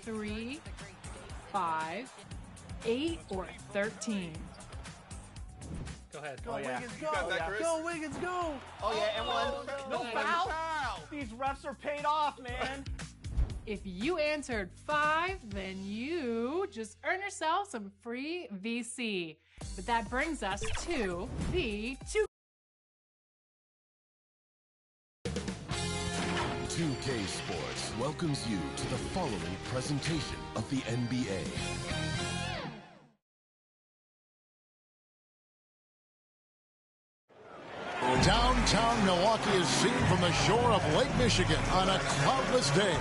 3, 5, 8, or 13? Go ahead. Go, Wiggins, go. Chris. Go, Wiggins, go. Oh, yeah, and one. No foul. These refs are paid off, man. If you answered 5, then you just earn yourself some free VC. But that brings us to the 2K Sports welcomes you to the following presentation of the NBA. Downtown Milwaukee is seen from the shore of Lake Michigan on a cloudless day.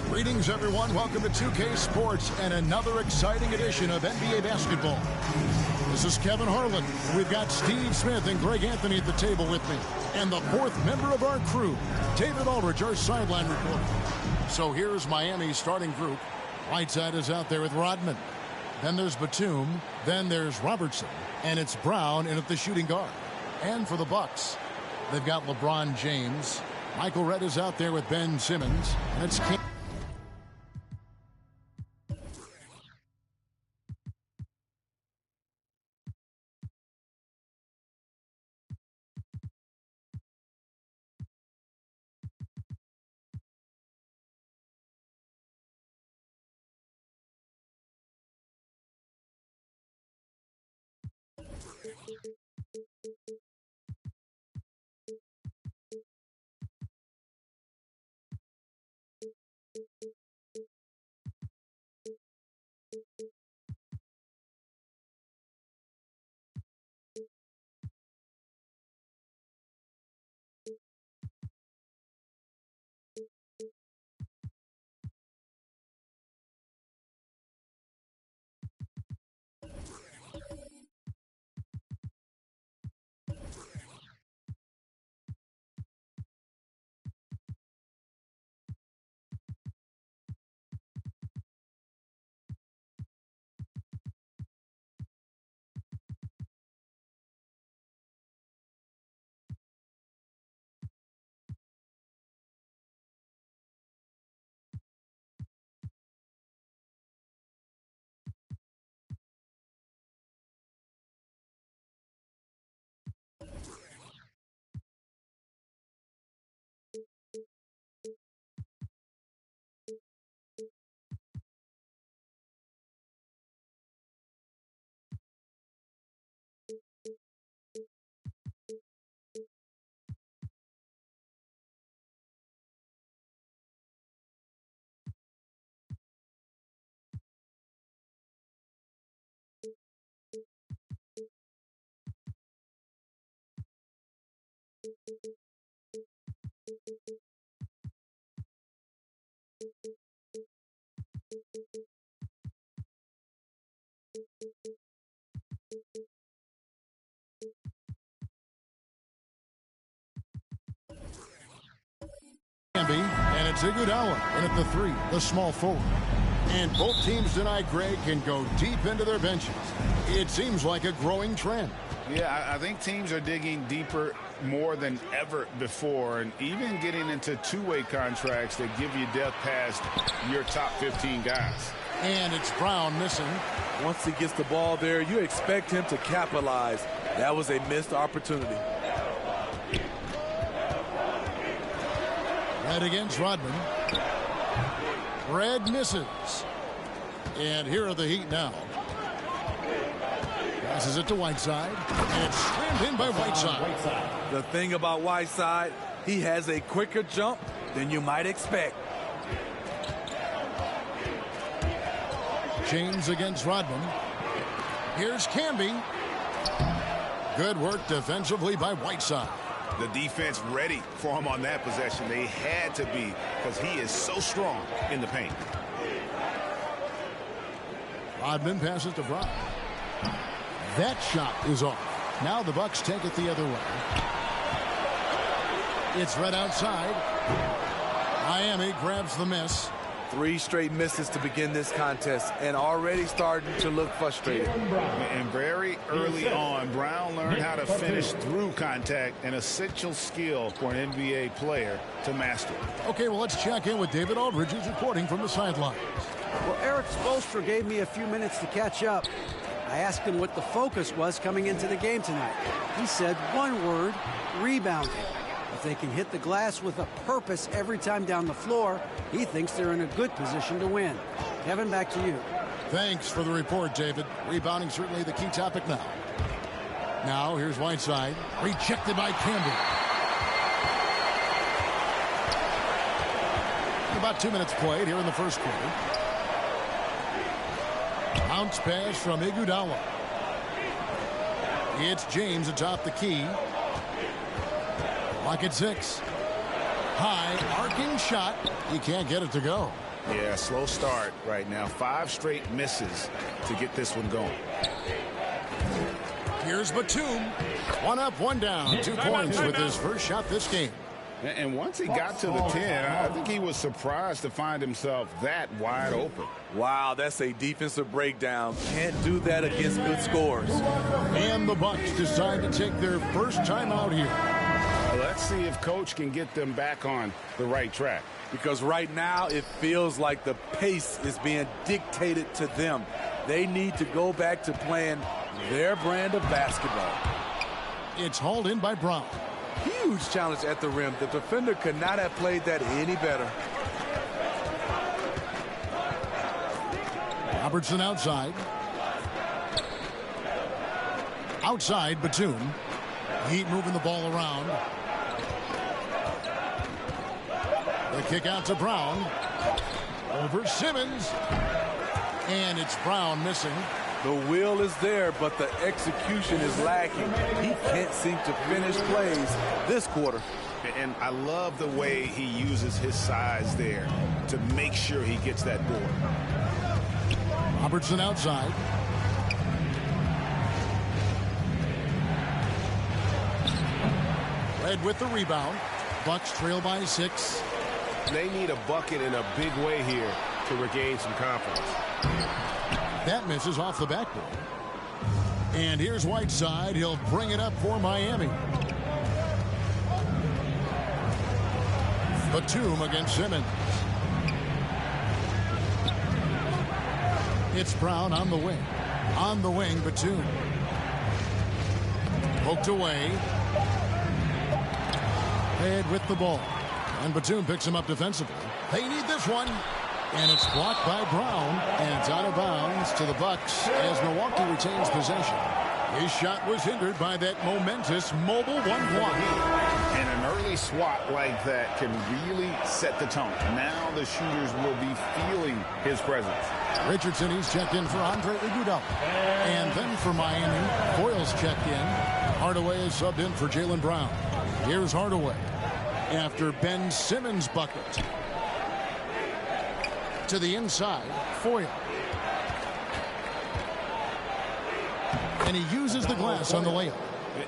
Greetings, everyone. Welcome to 2K Sports and another exciting edition of NBA basketball. This is Kevin Harlan. We've got Steve Smith and Greg Anthony at the table with me. And the fourth member of our crew, David Aldridge, our sideline reporter. So here's Miami's starting group. Whiteside is out there with Rodman. Then there's Batum. Then there's Robertson. And it's Brown in at the shooting guard. And for the Bucks, they've got LeBron James. Michael Redd is out there with Ben Simmons. And it's and it's Iguodala in at the 3, the small forward. And both teams tonight, Greg, can go deep into their benches. It seems like a growing trend. Yeah, I think teams are digging deeper more than ever before, and even getting into two-way contracts that give you depth past your top 15 guys. And it's Brown missing. Once he gets the ball there, you expect him to capitalize. That was a missed opportunity. Red against Rodman. Red misses. And here are the Heat now. Passes it to Whiteside. And it's slammed in by Whiteside. The thing about Whiteside, he has a quicker jump than you might expect. James against Rodman. Here's Camby. Good work defensively by Whiteside. The defense ready for him on that possession. They had to be, because he is so strong in the paint. Rodman passes to Brown. That shot is off. Now the Bucks take it the other way. It's Red outside. Miami grabs the miss. 3 straight misses to begin this contest and already starting to look frustrated. And very early on, Brown learned how to finish through contact, an essential skill for an NBA player to master. Okay, well, let's check in with David Aldridge, who's reporting from the sidelines. Well, Eric Spoelstra gave me a few minutes to catch up. I asked him what the focus was coming into the game tonight. He said one word: rebounding. If they can hit the glass with a purpose every time down the floor, he thinks they're in a good position to win. Kevin, back to you. Thanks for the report, David. Rebounding certainly the key topic now. Now, here's Whiteside. Rejected by Campbell. About 2 minutes played here in the first quarter. Bounce pass from Iguodala. It's James atop the key. Clock at 6. High, arcing shot. He can't get it to go. Yeah, slow start right now. 5 straight misses to get this one going. Here's Batum. 1 up, 1 down. 2 points with his first shot this game. And once he got to the 10, I think he was surprised to find himself that wide open. Wow, that's a defensive breakdown. Can't do that against good scores. And the Bucks decide to take their first time out here. Let's see if Coach can get them back on the right track. Because right now it feels like the pace is being dictated to them. They need to go back to playing their brand of basketball. It's hauled in by Brown. Huge challenge at the rim. The defender could not have played that any better. Robertson outside. Outside, Batum. Heat moving the ball around. The kick out to Brown. Over Simmons. And it's Brown missing. The will is there, but the execution is lacking. He can't seem to finish plays this quarter. And I love the way he uses his size there to make sure he gets that board. Robertson outside. Red with the rebound. Bucks trail by 6. They need a bucket in a big way here to regain some confidence. That misses off the backboard. And here's Whiteside. He'll bring it up for Miami. Batum against Simmons. It's Brown on the wing. On the wing, Batum. Poked away. Head with the ball. And Batum picks him up defensively. They need this one. And it's blocked by Brown, and it's out of bounds to the Bucks as Milwaukee retains possession. His shot was hindered by that momentous mobile 1 block. And an early swat like that can really set the tone. Now the shooters will be feeling his presence. Richardson, he's checked in for Andre Iguodala. And then for Miami, Boyle's checked in. Hardaway is subbed in for Jaylen Brown. Here's Hardaway after Ben Simmons' bucket. To the inside, Foyle. And he uses the glass on the layup.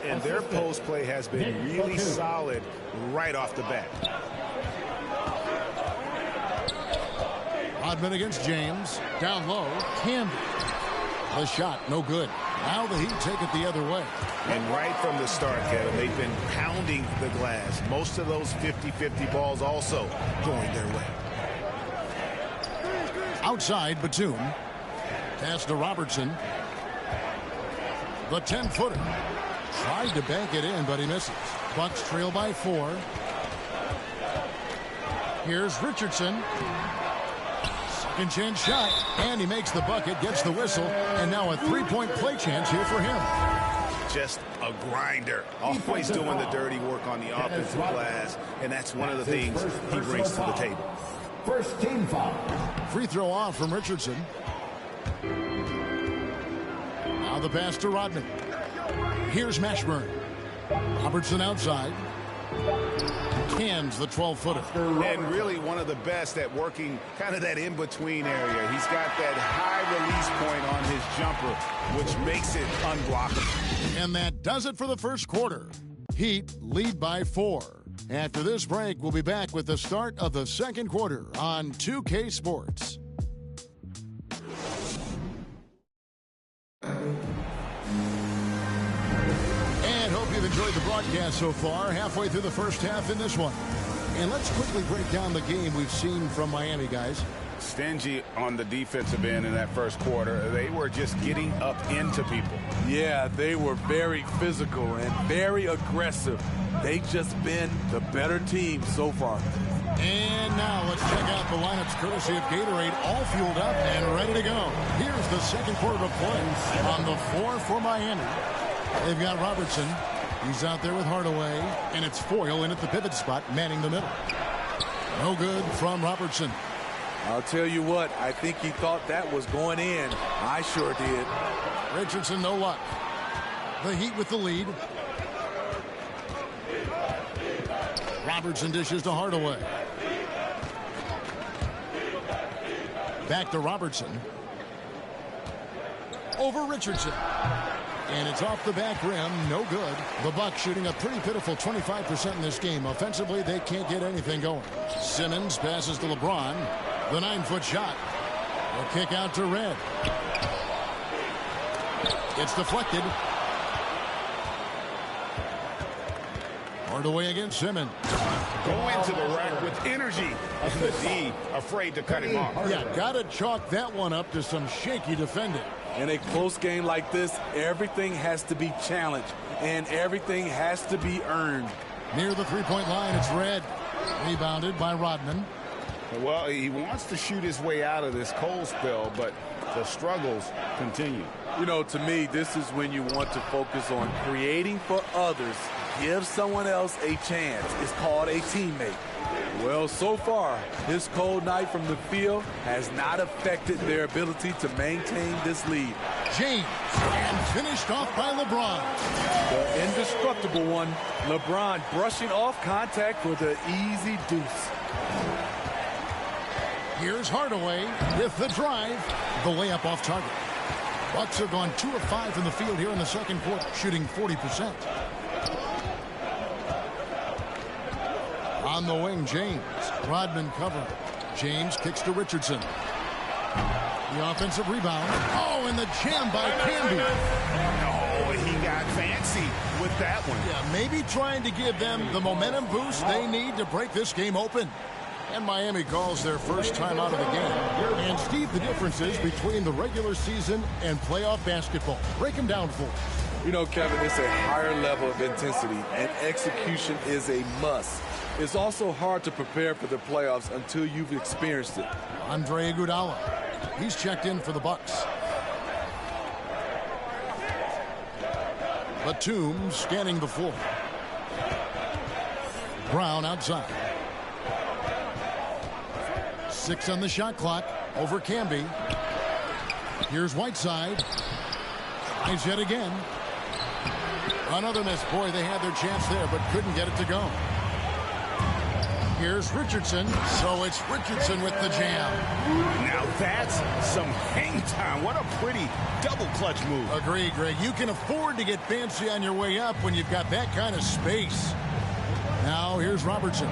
And their post play has been really solid right off the bat. Rodman against James. Down low, Candy. The shot, no good. Now the Heat take it the other way. And right from the start, Kevin, they've been pounding the glass. Most of those 50-50 balls also going their way. Outside, Batum. Pass to Robertson. The 10-footer. Tried to bank it in, but he misses. Bucks trail by 4. Here's Richardson. Second chance shot. And he makes the bucket, gets the whistle, and now a 3-point play chance here for him. Just a grinder. Always doing the dirty work on the offensive glass, and that's one of the things he brings to the table. First team foul. Free throw off from Richardson. Now the pass to Rodman. Here's Mashburn. Robertson outside. Cans the 12-footer. And really one of the best at working kind of that in-between area. He's got that high release point on his jumper, which makes it unblockable. And that does it for the first quarter. Heat lead by 4. After this break, we'll be back with the start of the second quarter on 2K Sports. And hope you've enjoyed the broadcast so far. Halfway through the first half in this one. And let's quickly break down the game we've seen from Miami, guys. Stingy on the defensive end in that first quarter. They were just getting up into people. Yeah, they were very physical and very aggressive. They've just been the better team so far. And now let's check out the lineups courtesy of Gatorade, all fueled up and ready to go. Here's the second quarter of play on the floor for Miami. They've got Robertson. He's out there with Hardaway, and it's Foyle in at the pivot spot, manning the middle. No good from Robertson. I'll tell you what, I think he thought that was going in. I sure did. Richardson, no luck. The Heat with the lead. Robertson dishes to Hardaway. Back to Robertson. Over Richardson. And it's off the back rim. No good. The Bucks shooting a pretty pitiful 25% in this game. Offensively, they can't get anything going. Simmons passes to LeBron. The 9-foot shot. A kick out to Red. It's deflected. Hardaway against Simmons. Go into the rack with energy. The D afraid to cut him off. Yeah, got to chalk that one up to some shaky defending. In a close game like this, everything has to be challenged, and everything has to be earned. Near the three-point line, it's Red. Rebounded by Rodman. Well, he wants to shoot his way out of this cold spell, but the struggles continue. You know, to me, this is when you want to focus on creating for others. Give someone else a chance. It's called a teammate. Well, so far, this cold night from the field has not affected their ability to maintain this lead. James, and finished off by LeBron. The indestructible one, LeBron brushing off contact for the easy deuce. Here's Hardaway with the drive. The layup off target. Bucks have gone 2 of 5 from the field here in the second quarter, shooting 40%. On the wing, James. Rodman covering. James kicks to Richardson. The offensive rebound. Oh, and the jam by Canby. Oh, he got fancy with that one. Yeah, maybe trying to give them the momentum boost they need to break this game open. And Miami calls their first time out of the game. And Steve, the differences between the regular season and playoff basketball. Break them down for us. You know, Kevin, it's a higher level of intensity, and execution is a must. It's also hard to prepare for the playoffs until you've experienced it. Andre Iguodala. He's checked in for the Bucks. Batum scanning the floor. Brown outside. 6 on the shot clock. Over Canby. Here's Whiteside. Tries yet again. Another miss. Boy, they had their chance there, but couldn't get it to go. Here's Richardson. So it's Richardson with the jam. Now that's some hang time. What a pretty double clutch move. Agreed, Greg. You can afford to get fancy on your way up when you've got that kind of space. Now here's Robertson.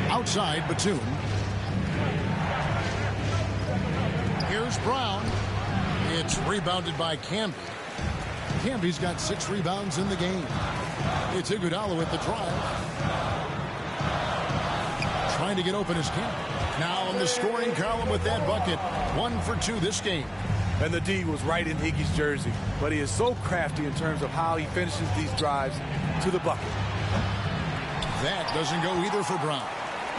Outside, Batum. Here's Brown. It's rebounded by Canby. Canby's got 6 rebounds in the game. It's Iguodala with the drive. Trying to get open is Canby. Now in the scoring column with that bucket. 1 for 2 this game. And the D was right in Iggy's jersey. But he is so crafty in terms of how he finishes these drives to the bucket. That doesn't go either for Brown.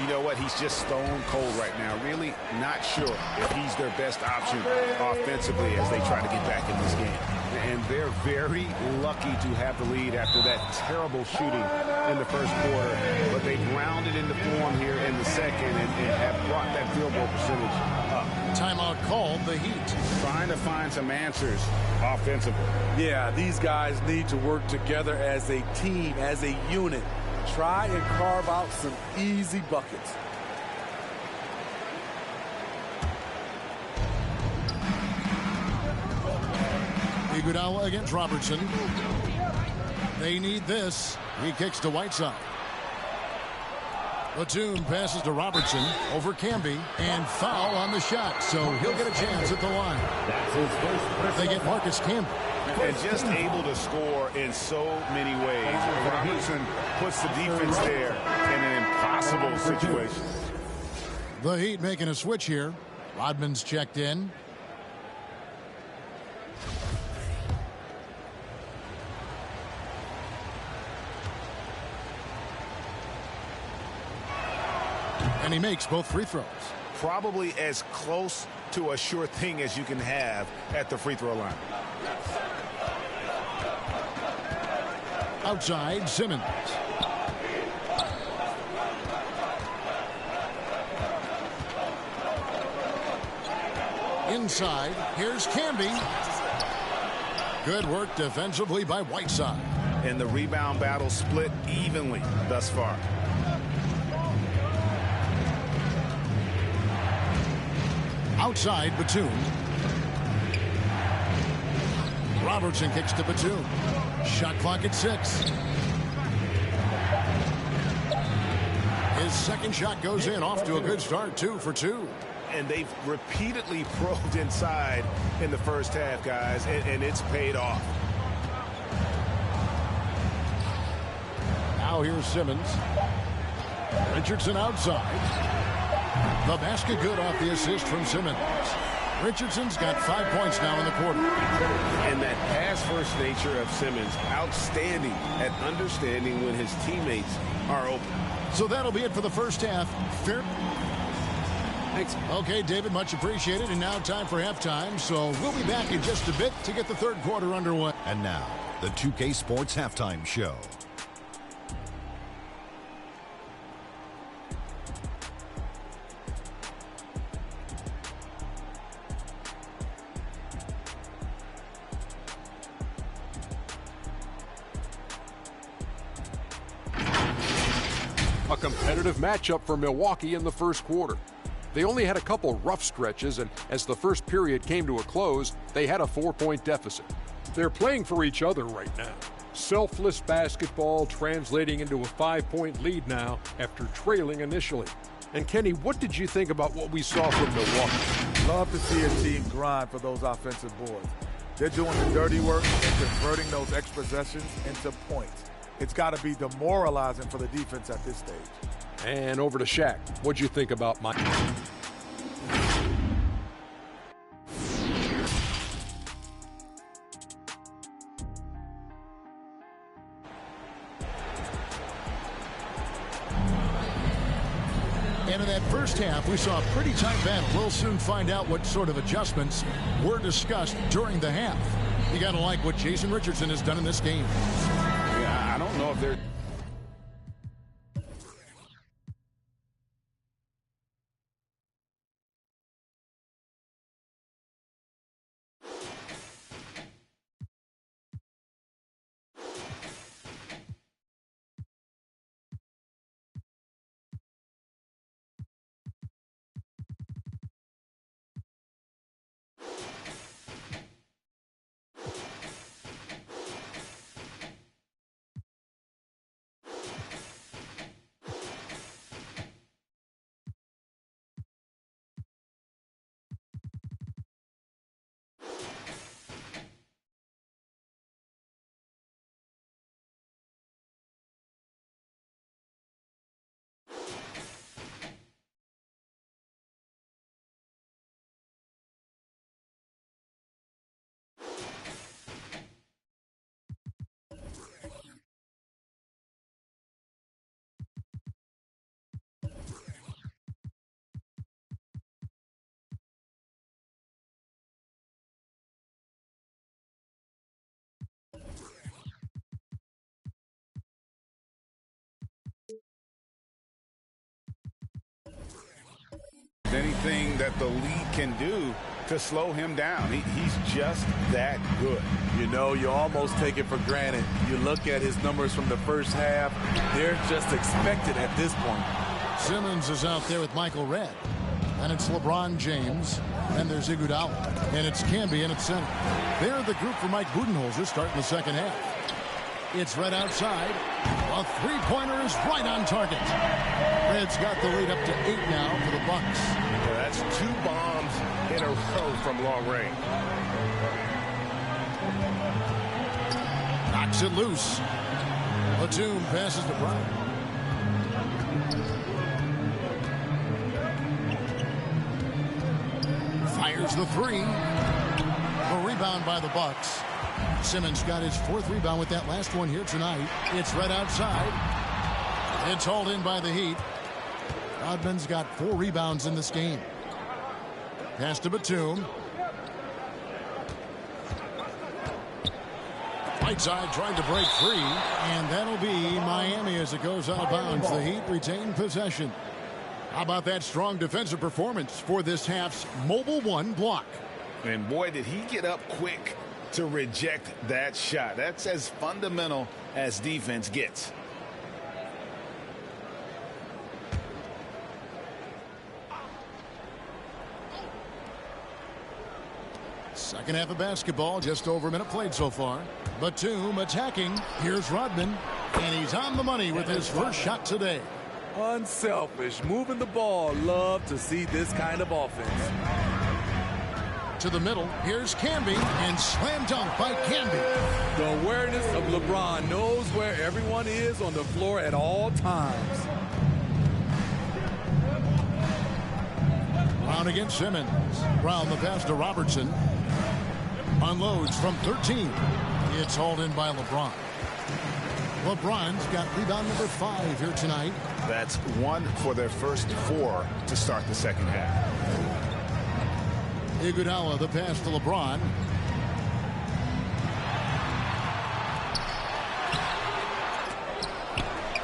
You know what? He's just stone cold right now. Really not sure if he's their best option offensively as they try to get back in this game. And they're very lucky to have the lead after that terrible shooting in the first quarter. But they've rounded into form here in the second and have brought that field goal percentage up. Timeout called, the Heat. Trying to find some answers offensively. Yeah, these guys need to work together as a team, as a unit. Try and carve out some easy buckets. Iguodala against Robertson. They need this. He kicks to Whiteside. Batum passes to Robertson over Camby, and foul on the shot, so he'll get a chance at the line. That's his first. They get Marcus Camby. And just able to score in so many ways. Robertson puts the defense there in an impossible situation. The Heat making a switch here. Rodman's checked in. And he makes both free throws. Probably as close to a sure thing as you can have at the free throw line. Outside, Simmons. Inside, here's Camby. Good work defensively by Whiteside. And the rebound battle split evenly thus far. Outside, Batum. Robertson kicks to Batum. Shot clock at 6. His second shot goes in, off to a good start, 2 for 2. And they've repeatedly probed inside in the first half, guys, and it's paid off. Now here's Simmons. Richardson outside. The basket good off the assist from Simmons. Richardson's got 5 points now in the quarter. And that pass-first nature of Simmons, outstanding at understanding when his teammates are open. So that'll be it for the first half. Fair. Thanks. Okay, David, much appreciated. And now time for halftime. So we'll be back in just a bit to get the third quarter underway. And now, the 2K Sports Halftime Show. A competitive matchup for Milwaukee in the first quarter. They only had a couple rough stretches, and as the first period came to a close, they had a 4-point deficit. They're playing for each other right now. Selfless basketball translating into a 5-point lead now after trailing initially. And Kenny, what did you think about what we saw from Milwaukee? Love to see a team grind for those offensive boards. They're doing the dirty work and converting those extra possessions into points. It's got to be demoralizing for the defense at this stage. And over to Shaq. What'd you think about Mike? And in that first half, we saw a pretty tight battle. We'll soon find out what sort of adjustments were discussed during the half. You got to like what Jason Richardson has done in this game. Yeah, I don't know if they're... anything that the league can do to slow him down. He's just that good. You know, you almost take it for granted. You look at his numbers from the first half, they're just expected at this point. Simmons is out there with Michael Redd. And it's LeBron James. And there's Iguodala. And it's Camby in at center. They're the group for Mike Budenholzer starting the second half. It's right outside. A three-pointer is right on target. Red's got the lead up to 8 now for the Bucks. Yeah, that's 2 bombs in a row from long range. Knocks it loose. Batum passes to Brown. Fires the 3. A rebound by the Bucks. Simmons got his 4th rebound with that last one here tonight. It's right outside. It's hauled in by the Heat. Rodman's got 4 rebounds in this game. Pass to Batum. Right side trying to break free. And that'll be Miami as it goes out of bounds. The Heat retain possession. How about that strong defensive performance for this half's Mobile 1 block? And boy, did he get up quick to reject that shot. That's as fundamental as defense gets. Second half of basketball, just over a minute played so far. Batum attacking. Here's Rodman. And he's on the money with his first shot today. Unselfish, moving the ball. Love to see this kind of offense. To the middle, here's Camby, and slam dunk by Camby. The awareness of LeBron, knows where everyone is on the floor at all times. Brown against Simmons. Brown the pass to Robertson. Unloads from 13. It's hauled in by LeBron. LeBron's got rebound number 5 here tonight. That's 1 for their first 4 to start the second half. Iguodala the pass to LeBron.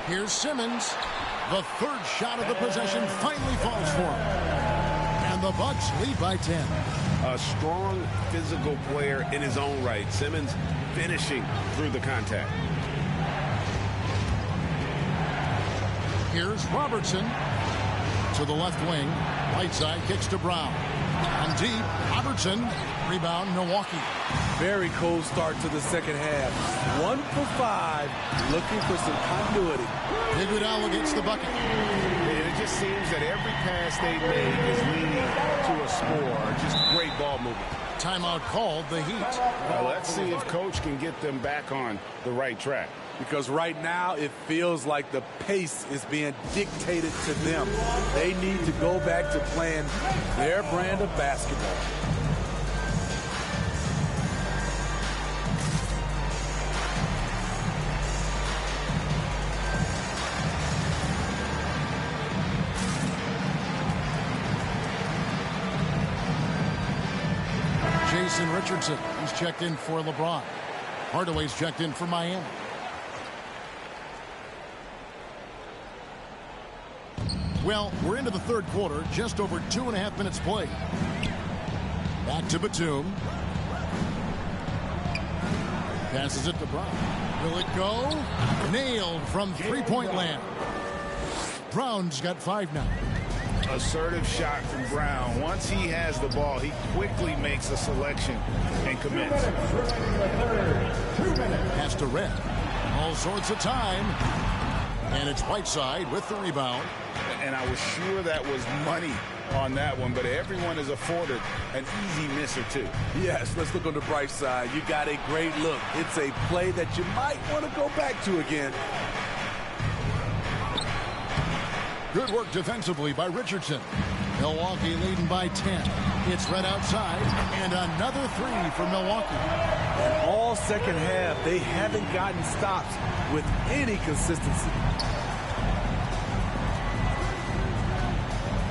Here's Simmons. The 3rd shot of the possession finally falls for him. And the Bucks lead by 10. A strong physical player in his own right. Simmons finishing through the contact. Here's Robertson to the left wing. Right side kicks to Brown. On deep, Robertson. Rebound, Milwaukee. Very cold start to the second half. 1 for 5, looking for some continuity. Iguodala gets the bucket. And it just seems that every pass they make is leading to a score. Just great ball movement. Timeout called, the Heat. Well, let's see if Coach can get them back on the right track. Because right now it feels like the pace is being dictated to them. They need to go back to playing their brand of basketball. Jason Richardson, he's checked in for LeBron. Hardaway's checked in for Miami. Well, we're into the 3rd quarter, just over 2.5 minutes played. Back to Batum. Passes it to Brown. Will it go? Nailed from 3-point land. Brown's got 5 now. Assertive shot from Brown. Once he has the ball, he quickly makes a selection and commits. Pass to Red. All sorts of time. And it's Whiteside with the rebound. And I was sure that was money on that one, but everyone is afforded an easy miss or two. Yes, let's look on the bright side. You got a great look. It's a play that you might want to go back to again. Good work defensively by Richardson. Milwaukee leading by 10. It's right outside, and another 3 for Milwaukee. And all second half, they haven't gotten stops with any consistency.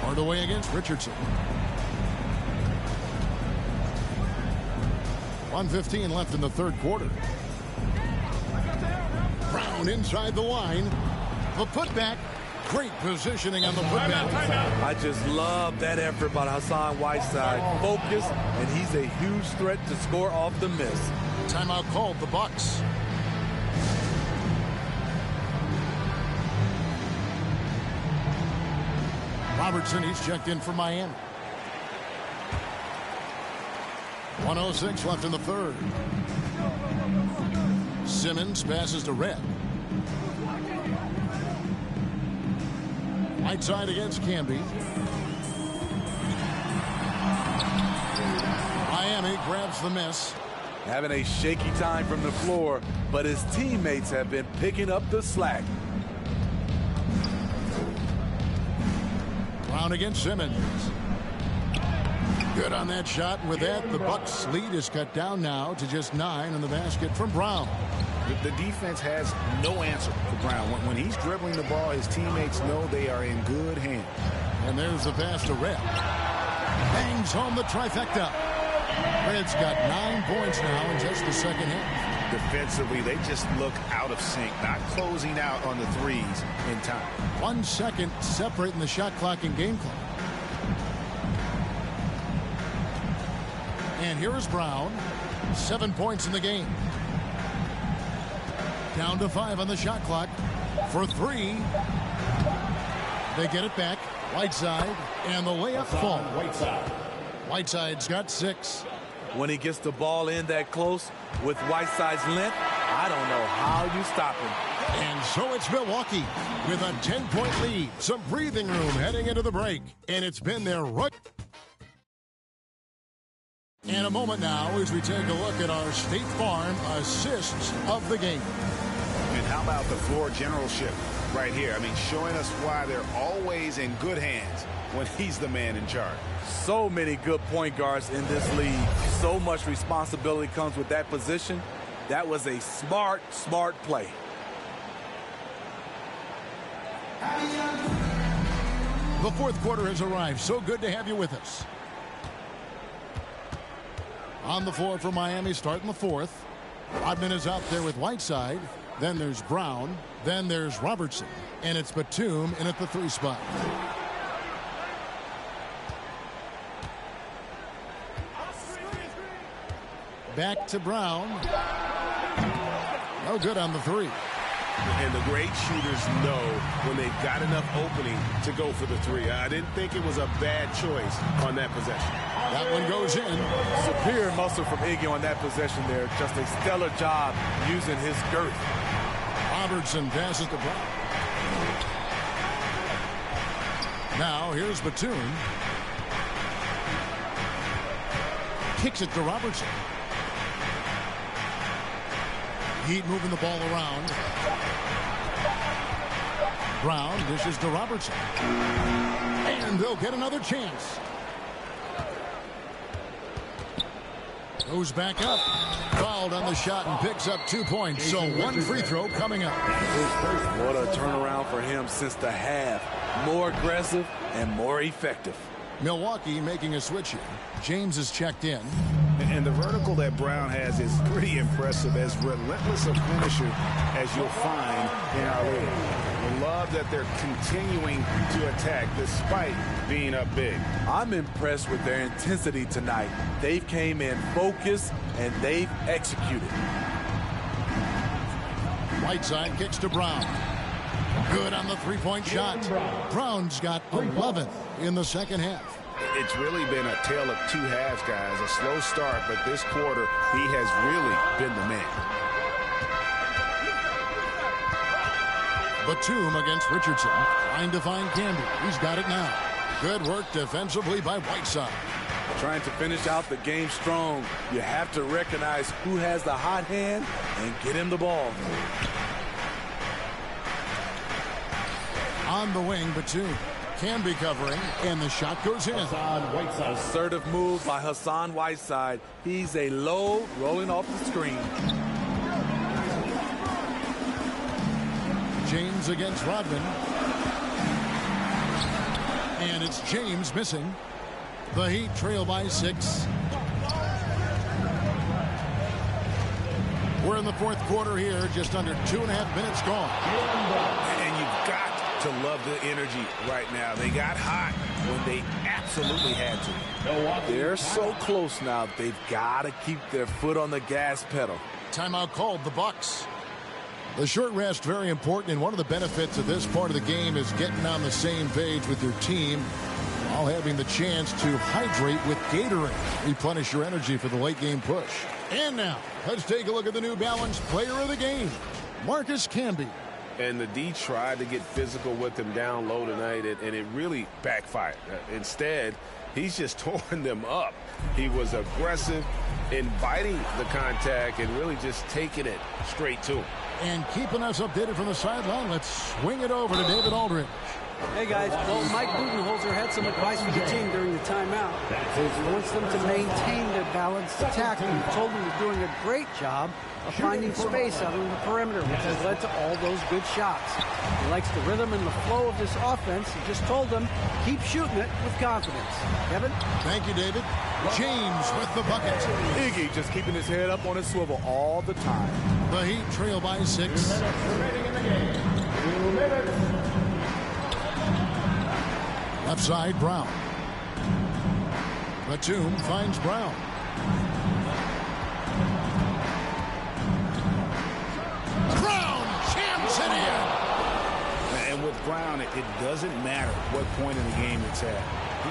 Hardaway against Richardson. 1:15 left in the 3rd quarter. Brown inside the line. The putback. Great positioning on the putback. I just love that effort by Hassan Whiteside. Focused, and he's a huge threat to score off the miss. Timeout called, the Bucks. Robertson, he's checked in for Miami. 1:06 left in the third. Simmons passes to Red. Right side against Camby. Miami grabs the miss. Having a shaky time from the floor, but his teammates have been picking up the slack. Brown against Simmons. Good on that shot. With that, the Bucks' lead is cut down now to just 9 in the basket from Brown. The defense has no answer for Brown. When he's dribbling the ball, his teammates know they are in good hands. And there's the pass to Red. Bangs home the trifecta. Red's got 9 points now in just the second half. Defensively, they just look out of sync, not closing out on the threes in time. 1 second separating the shot clock and game clock. And here is Brown. 7 points in the game. Down to 5 on the shot clock. For 3. They get it back. Whiteside. And the layup falls. Whiteside's got 6. When he gets the ball in that close with Whiteside's length, I don't know how you stop him. And so it's Milwaukee with a 10-point lead. Some breathing room heading into the break. And it's been their right. And a moment now as we take a look at our State Farm assists of the game. And how about the floor generalship right here? I mean, showing us why they're always in good hands when he's the man in charge. So many good point guards in this league. So much responsibility comes with that position. That was a smart play. The fourth quarter has arrived. So good to have you with us. On the floor for Miami, starting the fourth. Rodman is out there with Whiteside. Then there's Brown. Then there's Robertson. And it's Batum in at the 3 spot. Back to Brown. No good on the 3. And the great shooters know when they've got enough opening to go for the 3. I didn't think it was a bad choice on that possession. That one goes in. Superior muscle from Iggy on that possession there. Just a stellar job using his girth. Robertson passes to Brown. Now here's Batum. Kicks it to Robertson. Heat moving the ball around. Brown dishes to Robertson. And they'll get another chance. Goes back up. Fouled on the shot and picks up 2 points. So 1 free throw coming up. What a turnaround for him since the half. More aggressive and more effective. Milwaukee making a switch here. James is checked in. And the vertical that Brown has is pretty impressive, as relentless a finisher as you'll find in our league. We love that they're continuing to attack despite being up big. I'm impressed with their intensity tonight. They've came in focused and they've executed. Whiteside kicks to Brown. Good on the 3-point shot. Brown's got 11 in the second half. It's really been a tale of 2 halves, guys. A slow start, but this quarter, he has really been the man. Batum against Richardson. Trying to find Camby. He's got it now. Good work defensively by Whiteside. Trying to finish out the game strong. You have to recognize who has the hot hand and get him the ball. On the wing, Batum. Camby covering, and the shot goes in. Assertive move by Hassan Whiteside. He's a low, rolling off the screen. James against Rodman. And it's James missing. The Heat trail by 6. We're in the fourth quarter here, just under 2.5 minutes gone. And you've got to love the energy right now. They got hot when they absolutely had to. They're so close now. They've got to keep their foot on the gas pedal. Timeout called, the Bucks. The short rest, very important, and one of the benefits of this part of the game is getting on the same page with your team while having the chance to hydrate with Gatorade. Replenish your energy for the late game push. And now, let's take a look at the New Balance player of the game, Marcus Camby. And the D tried to get physical with him down low tonight, and it really backfired. Instead, he's just torn them up. He was aggressive, inviting the contact, and really just taking it straight to him. And keeping us updated from the sideline, let's swing it over to David Aldridge. Hey, guys. Well, Mike Budenholzer had some advice for the team during the timeout. He wants them to maintain their balanced attack. He told them he's doing a great job of finding space out on the perimeter, which has led to all those good shots. He likes the rhythm and the flow of this offense. He just told them, keep shooting it with confidence. Kevin? Thank you, David. James with the bucket. Iggy just keeping his head up on his swivel all the time. The Heat trail by 6. Left side, Brown. Batum finds Brown. Brown jams it in. And with Brown, it doesn't matter what point in the game it's at.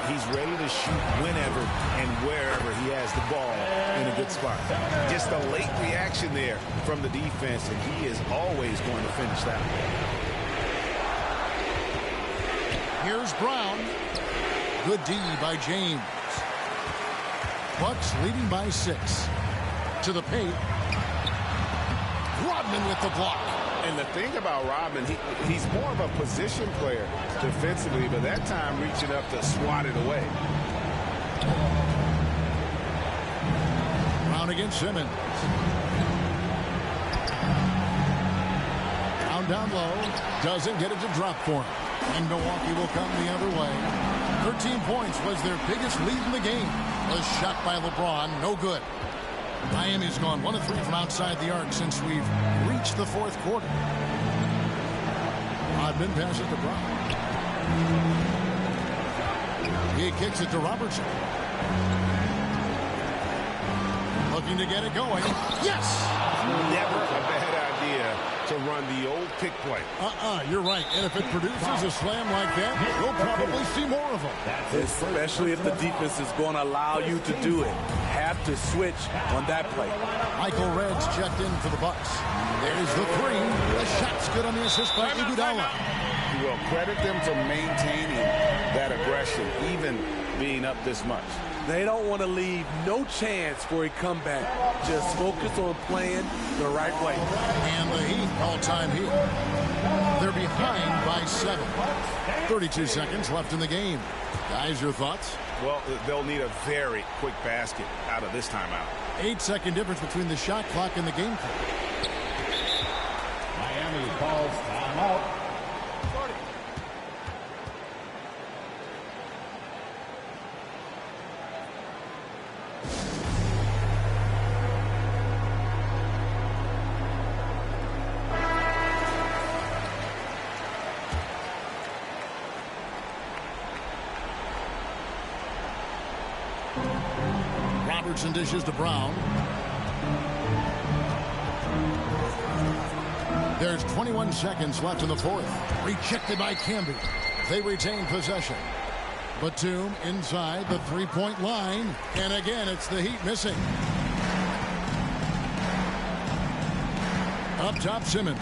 He's ready to shoot whenever and wherever he has the ball in a good spot. Just a late reaction there from the defense, and he is always going to finish that one. Here's Brown. Good D by James. Bucks leading by 6. To the paint. Rodman with the block. And the thing about Rodman, he's more of a position player defensively, but that time reaching up to swat it away. Brown against Simmons. Brown down low. Doesn't get it to drop for him. And Milwaukee will come the other way. 13 points was their biggest lead in the game. Was shot by LeBron. No good. Miami's gone 1 of 3 from outside the arc since we've reached the 4th quarter. Rodman passes to Brown. He kicks it to Robertson. Looking to get it going. Yes! Never a bad idea to run the old pick play. You're right. And if it produces a slam like that, we'll probably see more of them. Especially if the defense is going to allow you to do it. Have to switch on that play. Michael Red's checked in for the Bucks. There's the 3. The shot's good on the assist by Iguodala. Well, credit them for maintaining that aggression, even being up this much. They don't want to leave no chance for a comeback. Just focus on playing the right way. And the Heat all-time Heat. They're behind by 7. 32 seconds left in the game. Guys, your thoughts? Well, they'll need a very quick basket out of this timeout. 8-second difference between the shot clock and the game clock. Miami calls timeout. Robertson dishes to Brown. There's 21 seconds left in the 4th. Rejected by Camby. They retain possession. Batum inside the 3-point line. And again, it's the Heat missing. Up top, Simmons.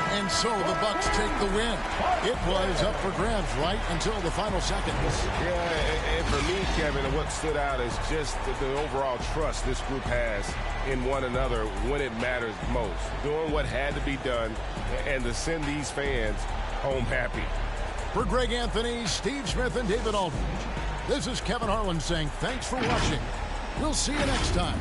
And so the Bucks take the win. It was up for grabs right until the final seconds. Yeah, and for me, Kevin, what stood out is just the overall trust this group has in one another when it matters most. Doing what had to be done and to send these fans home happy. For Greg Anthony, Steve Smith, and David Aldridge, this is Kevin Harlan saying thanks for watching. We'll see you next time.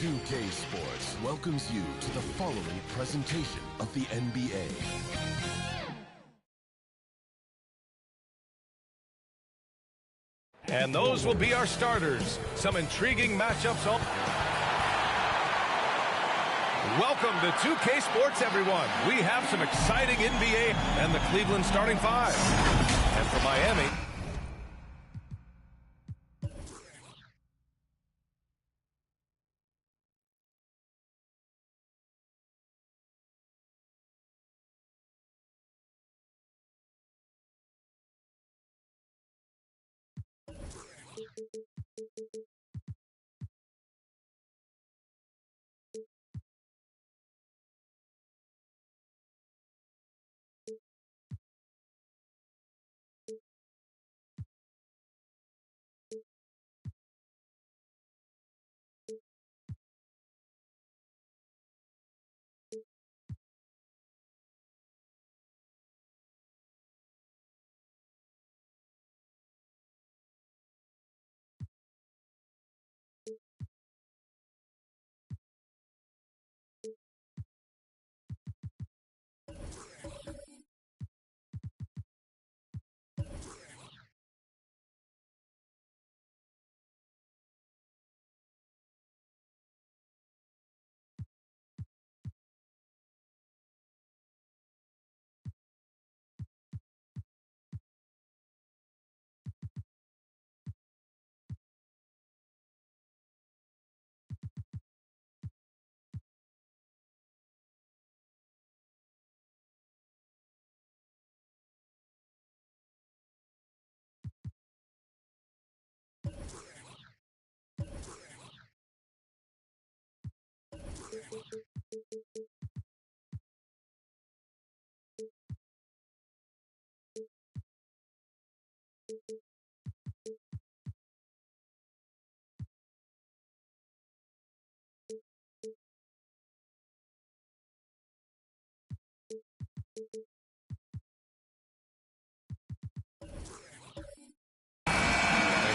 2K Sports welcomes you to the following presentation of the NBA. And those will be our starters. Some intriguing matchups. Welcome to 2K Sports, everyone. We have some exciting NBA and the Cleveland starting five. And for Miami...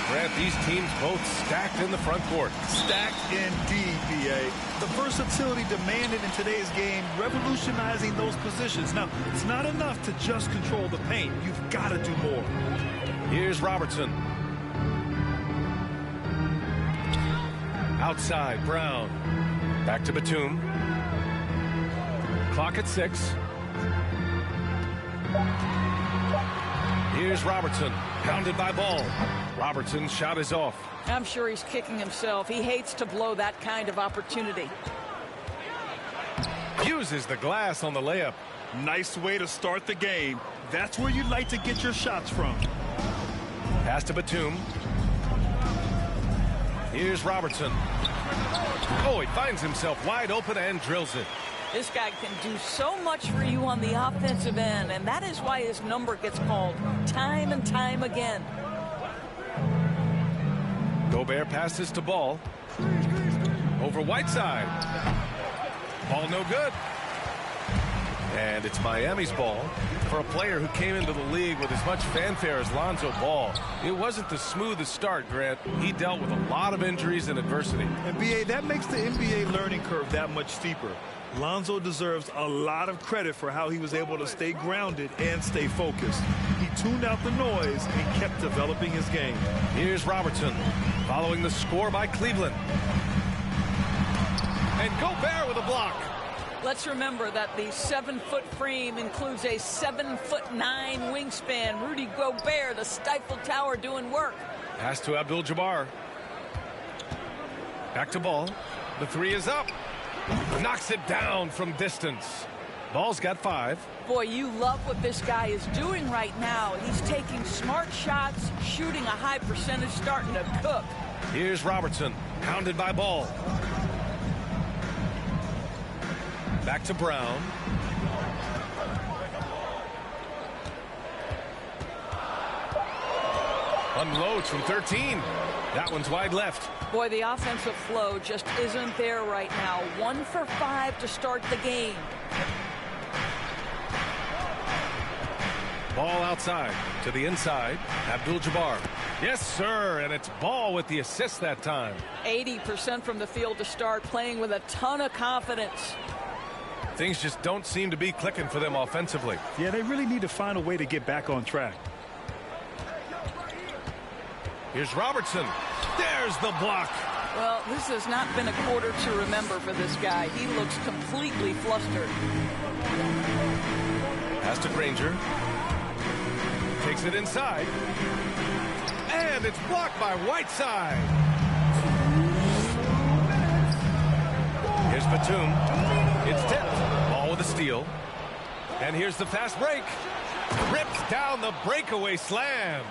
Grant, these teams both stacked in the front court. Stacked indeed, B.A. The versatility demanded in today's game, revolutionizing those positions. Now, it's not enough to just control the paint. You've got to do more. Here's Robertson. Outside, Brown. Back to Batum. Clock at 6. Here's Robertson, pounded by Ball. Robertson's shot is off. I'm sure he's kicking himself. He hates to blow that kind of opportunity. Uses the glass on the layup. Nice way to start the game. That's where you'd like to get your shots from. Pass to Batum. Here's Robertson. Oh, he finds himself wide open and drills it. This guy can do so much for you on the offensive end, and that is why his number gets called time and time again. Gobert passes to Ball. Over Whiteside. Ball no good. And it's Miami's ball. For a player who came into the league with as much fanfare as Lonzo Ball, it wasn't the smoothest start, Grant. He dealt with a lot of injuries and adversity. And, B.A., that makes the NBA learning curve that much steeper. Lonzo deserves a lot of credit for how he was able to stay grounded and stay focused. He tuned out the noise and kept developing his game. Here's Robertson, following the score by Cleveland. And Gobert with a block. Let's remember that the 7-foot frame includes a 7'9" wingspan. Rudy Gobert, the Stifle Tower, doing work. Pass to Abdul-Jabbar. Back to Ball. The three is up. Knocks it down from distance. Ball's got 5. Boy, you love what this guy is doing right now. He's taking smart shots, shooting a high percentage, starting to cook. Here's Robertson, pounded by Ball. Back to Brown. Unloads from 13. That one's wide left. Boy, the offensive flow just isn't there right now. 1 for 5 to start the game. Ball outside to the inside. Abdul-Jabbar. Yes, sir, and it's Ball with the assist that time. 80% from the field to start, playing with a ton of confidence. Things just don't seem to be clicking for them offensively. Yeah, they really need to find a way to get back on track. Here's Robertson. There's the block. Well, this has not been a quarter to remember for this guy. He looks completely flustered. Pass to Granger. Takes it inside. And it's blocked by Whiteside. Here's Batum. It's tipped. Ball with a steal. And here's the fast break. Rips down the breakaway slam.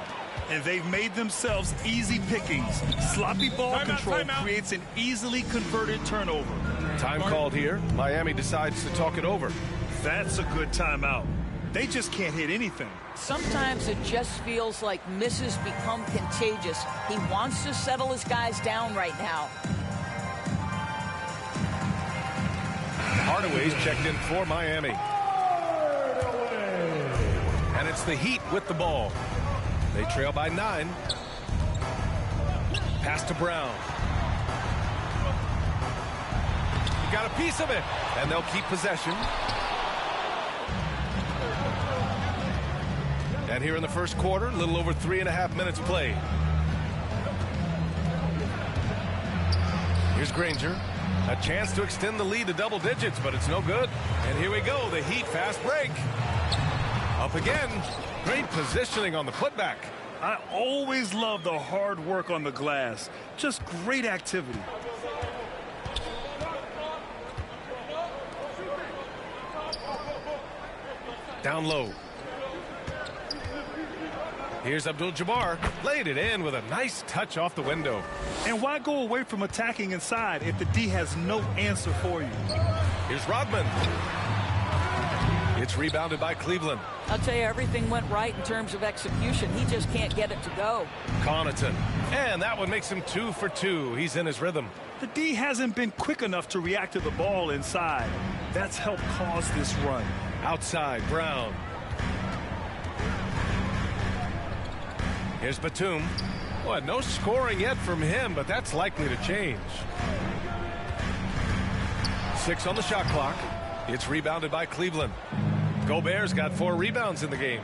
And they've made themselves easy pickings. Sloppy ball control creates an easily converted turnover. Time called here. Miami decides to talk it over. That's a good timeout. They just can't hit anything. Sometimes it just feels like misses become contagious. He wants to settle his guys down right now. Hardaway's checked in for Miami. And it's the Heat with the ball. They trail by 9. Pass to Brown. He got a piece of it, and they'll keep possession. And here in the first quarter, a little over 3.5 minutes played. Here's Granger. A chance to extend the lead to double digits, but it's no good. And here we go, the Heat fast break. Up again. Great positioning on the putback. I always love the hard work on the glass. Just great activity. Down low. Here's Abdul-Jabbar. Laid it in with a nice touch off the window. And why go away from attacking inside if the D has no answer for you? Here's Rodman. It's rebounded by Cleveland. I'll tell you, everything went right in terms of execution. He just can't get it to go. Connaughton. And that one makes him 2 for 2. He's in his rhythm. The D hasn't been quick enough to react to the ball inside. That's helped cause this run. Outside, Brown. Here's Batum. Boy, no scoring yet from him, but that's likely to change. 6 on the shot clock. It's rebounded by Cleveland. Gobert's got 4 rebounds in the game.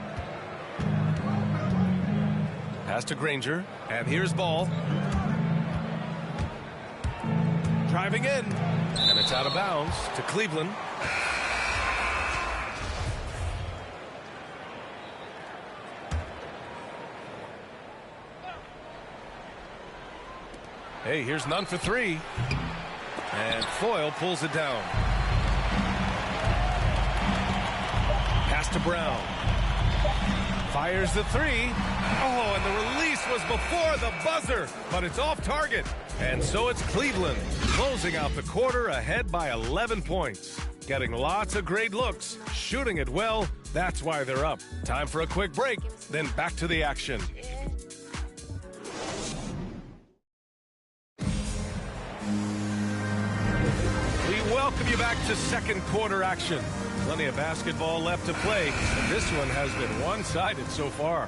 Pass to Granger. And here's Ball. Driving in. And it's out of bounds to Cleveland. Hey, here's none for 3. And Foyle pulls it down. Pass to Brown. Fires the 3. Oh, and the release was before the buzzer, but it's off target. And so it's Cleveland closing out the quarter ahead by 11 points. Getting lots of great looks, shooting it well. That's why they're up. Time for a quick break, then back to the action. Welcome you back to second quarter action. Plenty of basketball left to play, and this one has been one-sided so far.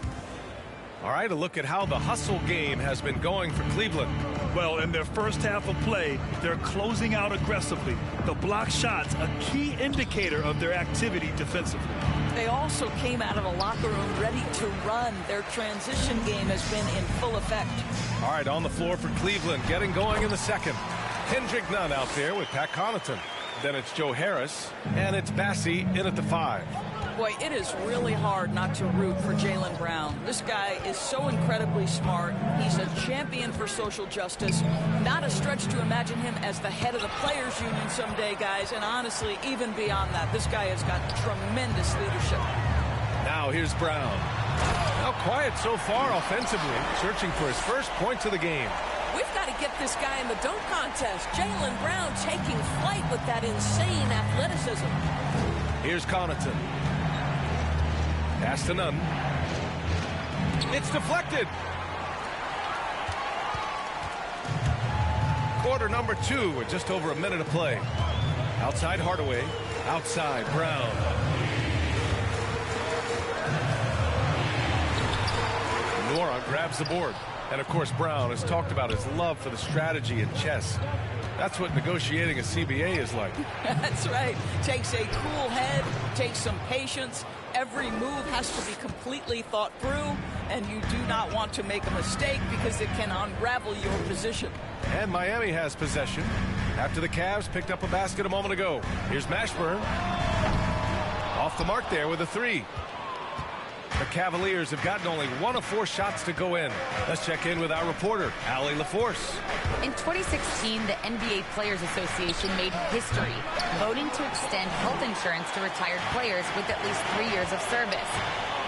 All right, a look at how the hustle game has been going for Cleveland. Well, in their first half of play, they're closing out aggressively. The block shots, a key indicator of their activity defensively. They also came out of the locker room ready to run. Their transition game has been in full effect. All right, on the floor for Cleveland, getting going in the second. Kendrick Nunn out there with Pat Connaughton. Then it's Joe Harris, and it's Bassey in at the 5. Boy, it is really hard not to root for Jaylen Brown. This guy is so incredibly smart. He's a champion for social justice. Not a stretch to imagine him as the head of the Players Union someday, guys. And honestly, even beyond that, this guy has got tremendous leadership. Now here's Brown. Now quiet so far offensively, searching for his first points of the game. We've got to get this guy in the dunk contest. Jaylen Brown taking flight with that insane athleticism. Here's Connaughton. Pass to Nunn. It's deflected. Quarter number 2 with just over a minute of play. Outside Hardaway. Outside Brown. Goran grabs the board. And of course, Brown has talked about his love for the strategy in chess. That's what negotiating a CBA is like. That's right. Takes a cool head, takes some patience. Every move has to be completely thought through, and you do not want to make a mistake because it can unravel your position. And Miami has possession after the Cavs picked up a basket a moment ago. Here's Mashburn. Off the mark there with a three. The Cavaliers have gotten only 1 of 4 shots to go in. Let's check in with our reporter, Allie LaForce. In 2016, the NBA Players Association made history, voting to extend health insurance to retired players with at least 3 years of service.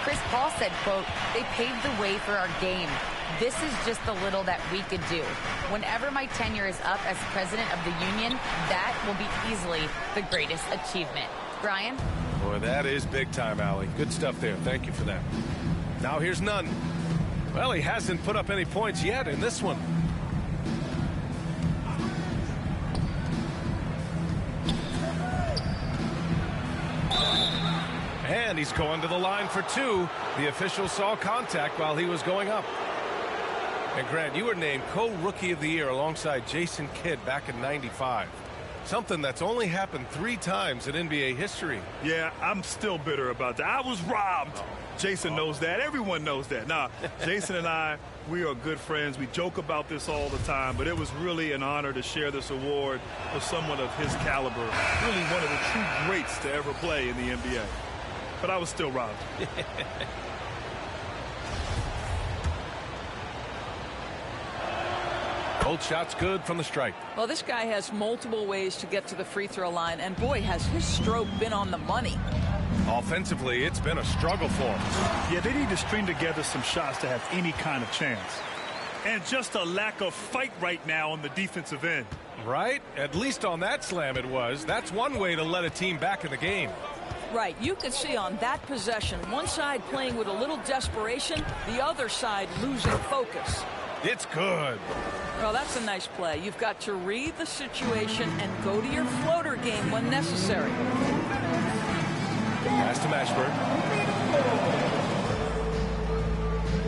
Chris Paul said, quote, "They paved the way for our game. This is just the little that we could do. Whenever my tenure is up as president of the union, that will be easily the greatest achievement." Brian? Boy, that is big time, Allie. Good stuff there. Thank you for that. Now here's Nunn. Well, he hasn't put up any points yet in this one. And he's going to the line for 2. The official saw contact while he was going up. And Grant, you were named co-rookie of the year alongside Jason Kidd back in '95. Something that's only happened 3 times in NBA history. Yeah, I'm still bitter about that. I was robbed. Jason knows that. Everyone knows that. Nah, Jason and I, we are good friends. We joke about this all the time, but it was really an honor to share this award with someone of his caliber. Really one of the true greats to ever play in the NBA. But I was still robbed. Both shots good from the stripe. Well, this guy has multiple ways to get to the free throw line, and boy, has his stroke been on the money. Offensively, it's been a struggle for him. Yeah, they need to string together some shots to have any kind of chance. And just a lack of fight right now on the defensive end. Right? At least on that slam it was. That's one way to let a team back in the game. Right, you can see on that possession, one side playing with a little desperation, the other side losing focus. It's good. Well, that's a nice play. You've got to read the situation and go to your floater game when necessary. Pass to Mashburn.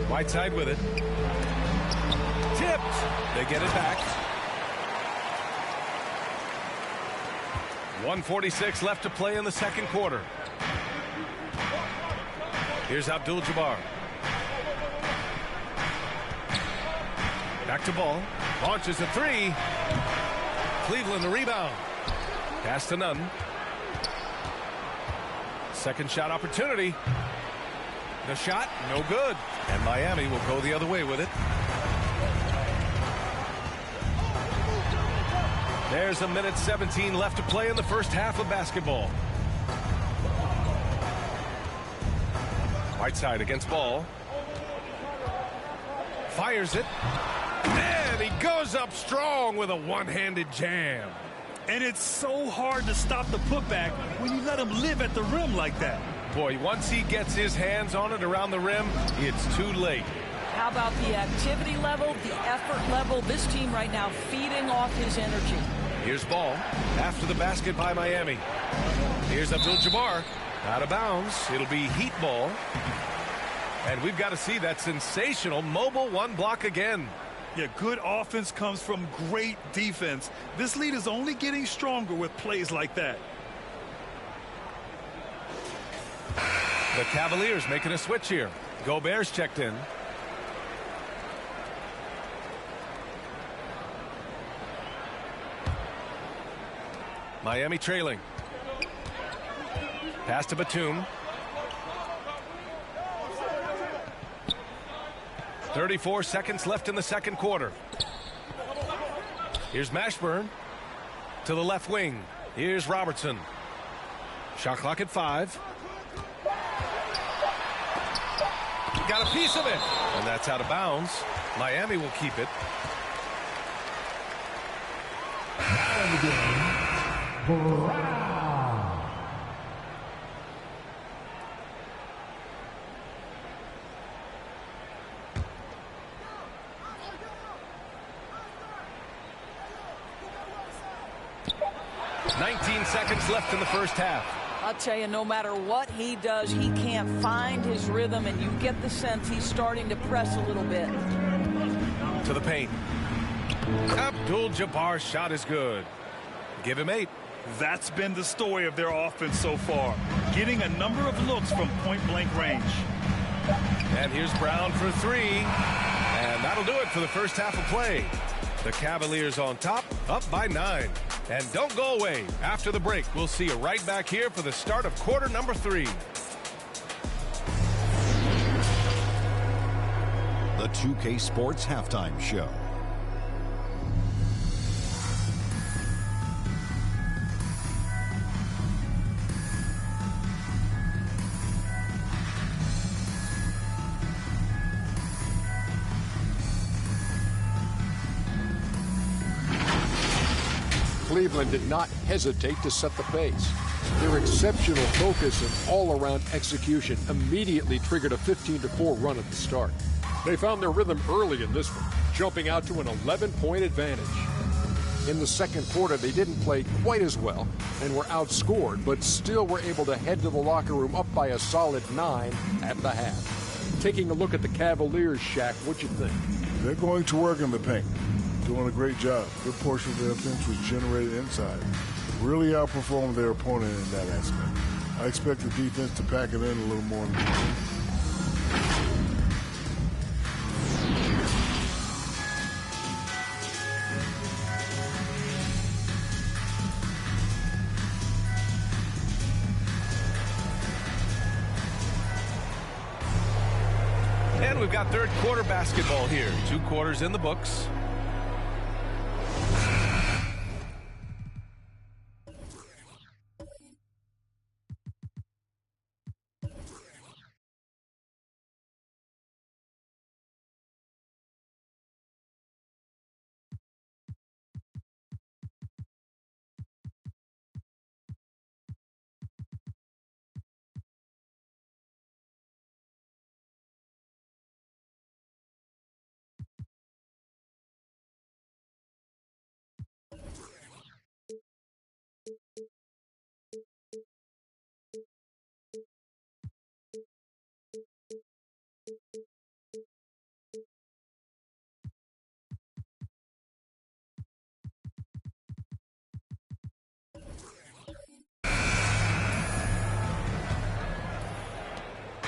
Whiteside with it. Tipped. They get it back. 1:46 left to play in the second quarter. Here's Abdul-Jabbar. Back to Ball. Launches a 3. Cleveland the rebound. Pass to Nunn. Second shot opportunity. The shot, no good. And Miami will go the other way with it. There's 1:17 left to play in the first half of basketball. Whiteside against Ball. Fires it. And he goes up strong with a one-handed jam. And it's so hard to stop the putback when you let him live at the rim like that. Boy, once he gets his hands on it around the rim, it's too late. How about the activity level, the effort level? This team right now feeding off his energy. Here's Ball after the basket by Miami. Here's Abdul-Jabbar. Out of bounds. It'll be Heat ball. And we've got to see that sensational mobile one block again. Yeah, good offense comes from great defense. This lead is only getting stronger with plays like that. The Cavaliers making a switch here. Gobert's checked in. Miami trailing. Pass to Batum. 34 seconds left in the second quarter. Here's Mashburn to the left wing. Here's Robertson. Shot clock at 5. Got a piece of it. And that's out of bounds. Miami will keep it. Seconds left in the first half. I'll tell you, no matter what he does, he can't find his rhythm, and you get the sense he's starting to press a little bit. To the paint. Abdul-Jabbar's shot is good. Give him 8. That's been the story of their offense so far, getting a number of looks from point-blank range. And here's Brown for 3. And that'll do it for the first half of play. The Cavaliers on top, up by 9. And don't go away. After the break, we'll see you right back here for the start of quarter number 3. The 2K Sports Halftime Show. Cleveland did not hesitate to set the pace. Their exceptional focus and all-around execution immediately triggered a 15-4 run at the start. They found their rhythm early in this one, jumping out to an 11-point advantage. In the second quarter, they didn't play quite as well and were outscored, but still were able to head to the locker room up by a solid 9 at the half. Taking a look at the Cavaliers, Shaq, what you think? They're going to work in the paint. Doing a great job. Good portion of their offense was generated inside. Really outperformed their opponent in that aspect. I expect the defense to pack it in a little more. And we've got third quarter basketball here. 2 quarters in the books.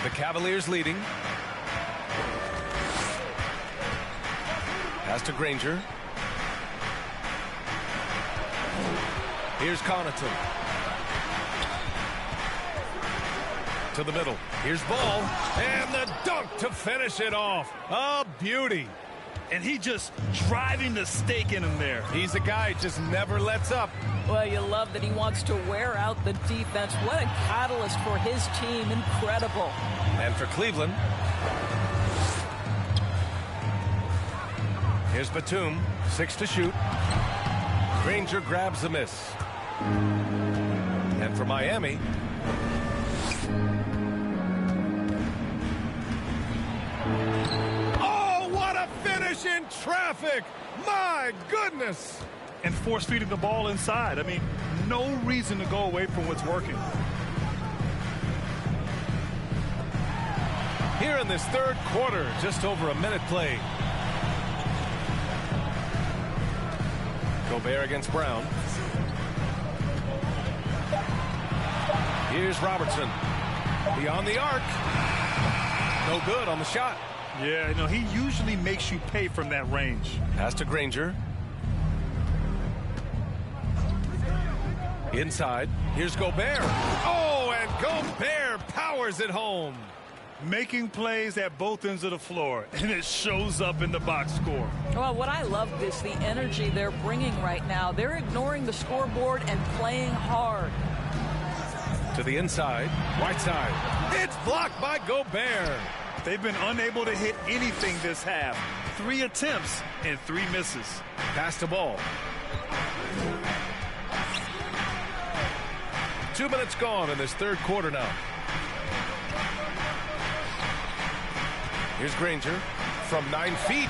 The Cavaliers leading. Pass to Granger. Here's Connaughton. To the middle. Here's Ball. And the dunk to finish it off. A beauty. And he just driving the stake in him there. He's a guy who just never lets up. Well, you love that he wants to wear out the defense. What a catalyst for his team. Incredible. And for Cleveland, here's Batum. 6 to shoot. Granger grabs the miss. And for Miami, oh, what a finish in traffic. My goodness. And force feeding the ball inside. I mean, no reason to go away from what's working. Here in this third quarter, just over a minute played. Gobert against Brown. Here's Robertson. Beyond the arc. No good on the shot. Yeah, you know, he usually makes you pay from that range. Pass to Granger. Inside. Here's Gobert. Oh, and Gobert powers it home. Making plays at both ends of the floor, and it shows up in the box score. Well, what I love is the energy they're bringing right now. They're ignoring the scoreboard and playing hard. To the inside. Whiteside. It's blocked by Gobert. They've been unable to hit anything this half. 3 attempts and 3 misses. Pass the ball. 2 minutes gone in this third quarter now. Here's Granger from 9 feet.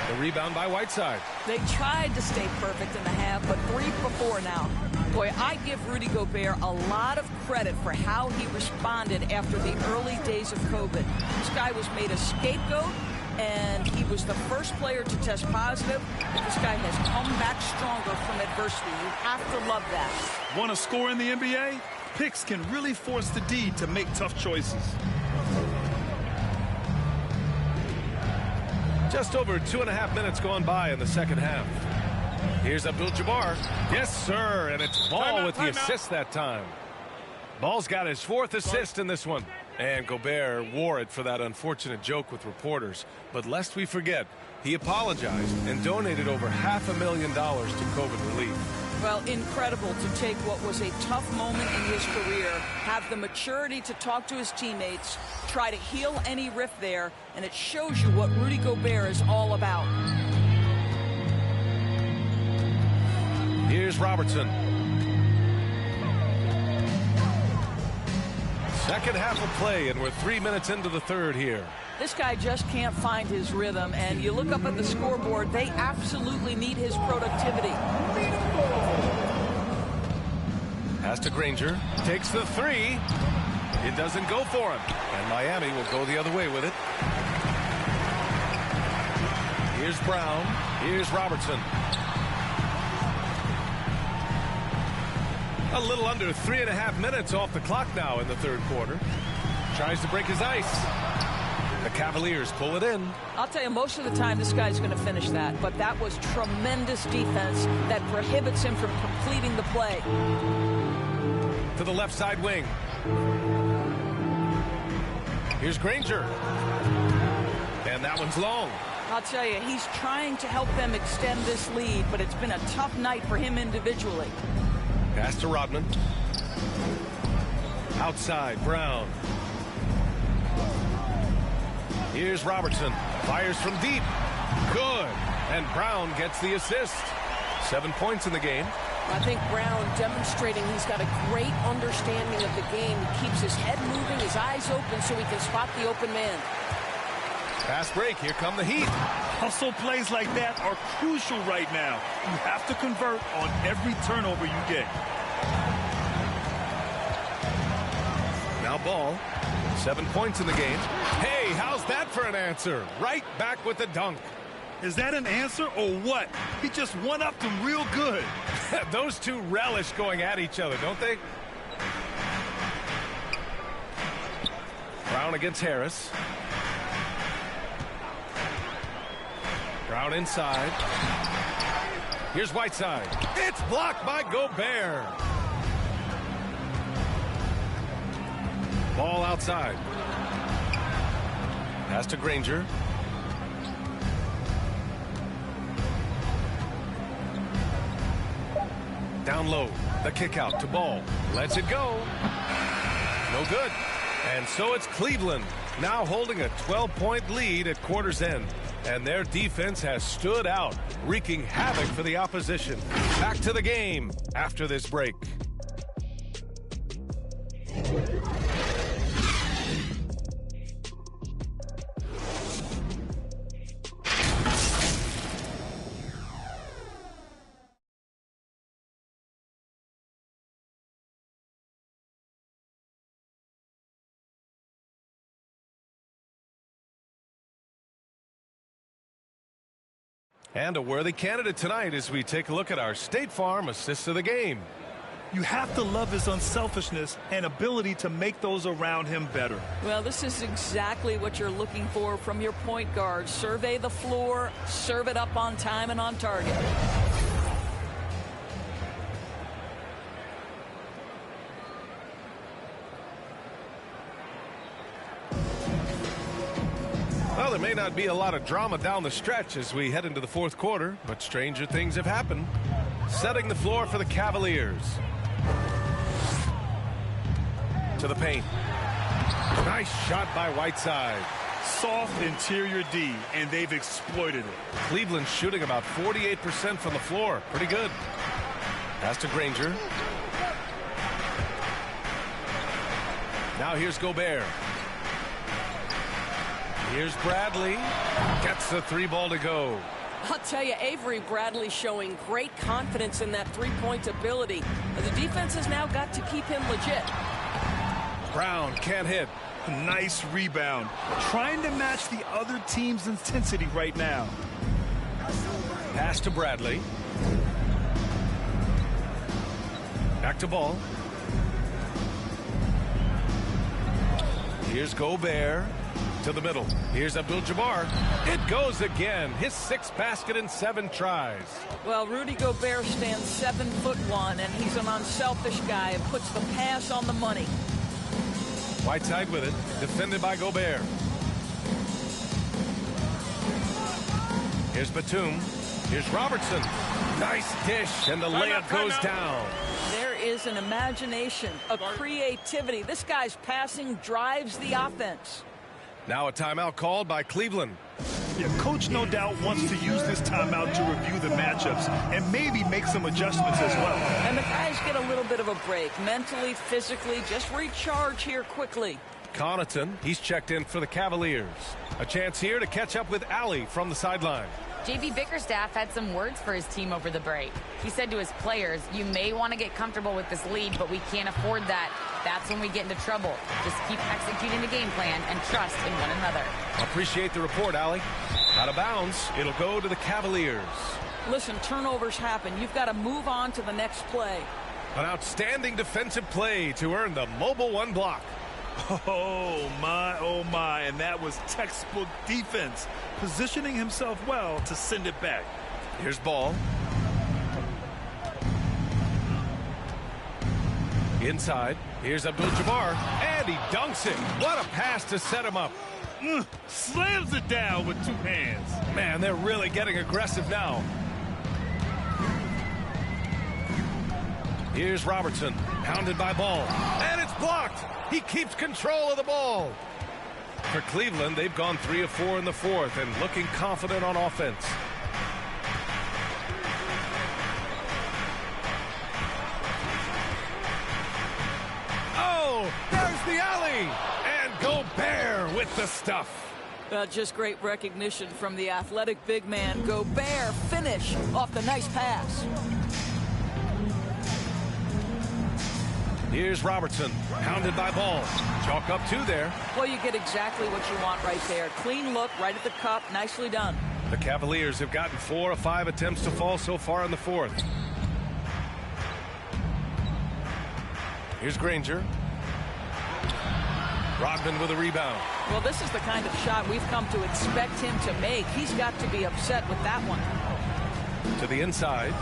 The rebound by Whiteside. They tried to stay perfect in the half, but 3 for 4 now. Boy, I give Rudy Gobert a lot of credit for how he responded after the early days of COVID. This guy was made a scapegoat, and he was the first player to test positive. But this guy has come back stronger from adversity. You have to love that. Want to score in the NBA? Picks can really force the D to make tough choices. Just over 2.5 minutes gone by in the second half. Here's Abdul-Jabbar. Yes, sir, and it's Ball with the assist that time. Ball's got his 4th assist in this one. And Gobert wore it for that unfortunate joke with reporters. But lest we forget, he apologized and donated over $500,000 to COVID relief. Well, incredible to take what was a tough moment in his career, have the maturity to talk to his teammates, try to heal any rift there, and it shows you what Rudy Gobert is all about. Here's Robertson. Second half of play, and we're 3 minutes into the third here. This guy just can't find his rhythm, and you look up at the scoreboard, they absolutely need his productivity. Pass to Granger. Takes the 3. It doesn't go for him. And Miami will go the other way with it. Here's Brown. Here's Robertson. A little under 3.5 minutes off the clock now in the third quarter. Tries to break his ice. The Cavaliers pull it in. I'll tell you, most of the time this guy's going to finish that, but that was tremendous defense that prohibits him from completing the play. To the left side wing. Here's Granger. And that one's long. I'll tell you, he's trying to help them extend this lead, but it's been a tough night for him individually. Pass to Rodman. Outside, Brown. Here's Robertson. Fires from deep. Good. And Brown gets the assist. 7 points in the game. I think Brown demonstrating he's got a great understanding of the game. He keeps his head moving, his eyes open so he can spot the open man. Fast break. Here come the Heat. Hustle plays like that are crucial right now. You have to convert on every turnover you get. Now Ball. 7 points in the game. Hey, how's that for an answer? Right back with the dunk. Is that an answer or what? He just one-upped him real good. Those two relish going at each other, don't they? Brown against Harris. Brown inside. Here's Whiteside. It's blocked by Gobert. Ball outside. Pass to Granger. Down low. The kick out to Ball. Lets it go. No good. And so it's Cleveland now holding a 12-point lead at quarter's end. And their defense has stood out, wreaking havoc for the opposition. Back to the game after this break. And a worthy candidate tonight as we take a look at our State Farm assist of the game. You have to love his unselfishness and ability to make those around him better. Well, this is exactly what you're looking for from your point guard. Survey the floor, serve it up on time and on target. Well, there may not be a lot of drama down the stretch as we head into the fourth quarter, but stranger things have happened. Setting the floor for the Cavaliers. To the paint. Nice shot by Whiteside. Soft interior D, and they've exploited it. Cleveland shooting about 48% from the floor. Pretty good. Pass to Granger. Now here's Gobert. Here's Bradley. Gets the 3 ball to go. I'll tell you, Avery Bradley showing great confidence in that three-point ability. The defense has now got to keep him legit. Brown can't hit. Nice rebound. Trying to match the other team's intensity right now. Pass to Bradley. Back to Ball. Here's Gobert to the middle. Here's Abdul-Jabbar. It goes again. His 6th basket in 7 tries. Well, Rudy Gobert stands 7'1", and he's an unselfish guy and puts the pass on the money. Whiteside with it. Defended by Gobert. Here's Batum. Here's Robertson. Nice dish, and the layup goes down. There is an imagination, a creativity. This guy's passing drives the offense. Now a timeout called by Cleveland. Yeah, coach no doubt wants to use this timeout to review the matchups and maybe make some adjustments as well. And the guys get a little bit of a break, mentally, physically, just recharge here quickly. Connaughton, he's checked in for the Cavaliers. A chance here to catch up with Allie from the sideline. JB Bickerstaff had some words for his team over the break. He said to his players, you may want to get comfortable with this lead, but we can't afford that. That's when we get into trouble. Just keep executing the game plan and trust in one another. Appreciate the report, Allie. Out of bounds, it'll go to the Cavaliers. Listen, turnovers happen. You've got to move on to the next play. An outstanding defensive play to earn the Mobile 1 block. Oh my, and that was textbook defense, positioning himself well to send it back. Here's Ball. Inside, here's Abdul-Jabbar, and he dunks it. What a pass to set him up. Slams it down with 2 hands. Man, they're really getting aggressive now. Here's Robertson, pounded by Ball, and it's blocked. He keeps control of the ball. For Cleveland, they've gone 3 of 4 in the 4th and looking confident on offense. Oh, there's the alley. And Gobert with the stuff. Just great recognition from the athletic big man. Gobert finish off the nice pass. Here's Robertson, pounded by Ball. Chalk up 2 there. Well, you get exactly what you want right there. Clean look, right at the cup, nicely done. The Cavaliers have gotten 4 of 5 attempts to fall so far in the 4th. Here's Granger. Rodman with a rebound. Well, this is the kind of shot we've come to expect him to make. He's got to be upset with that one. To the inside.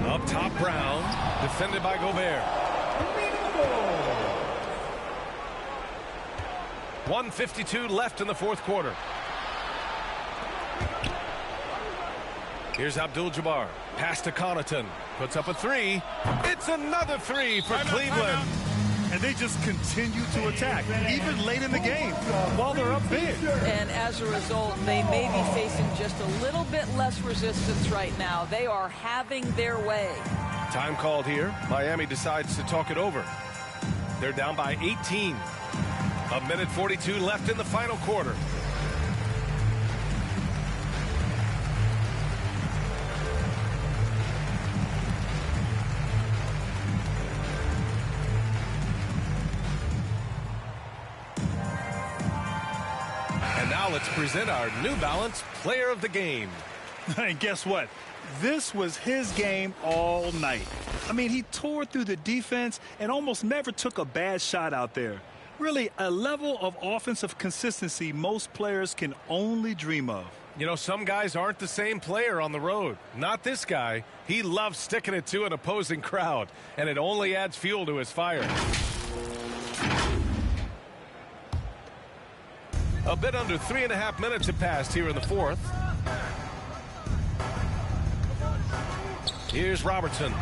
Up top, Brown. Defended by Gobert. 1:52 left in the 4th quarter. Here's Abdul-Jabbar. Pass to Connaughton. Puts up a 3. It's another 3 for Cleveland. And they just continue to attack, even late in the game, while they're up big. And as a result, they may be facing just a little bit less resistance right now. They are having their way. Time called here. Miami decides to talk it over. They're down by 18. 1:42 left in the final quarter. And now let's present our New Balance Player of the Game. And guess what? This was his game all night. I mean, he tore through the defense and almost never took a bad shot out there. Really, a level of offensive consistency most players can only dream of. You know, some guys aren't the same player on the road. Not this guy. He loves sticking it to an opposing crowd, and it only adds fuel to his fire. A bit under 3.5 minutes have passed here in the 4th. Here's Robertson.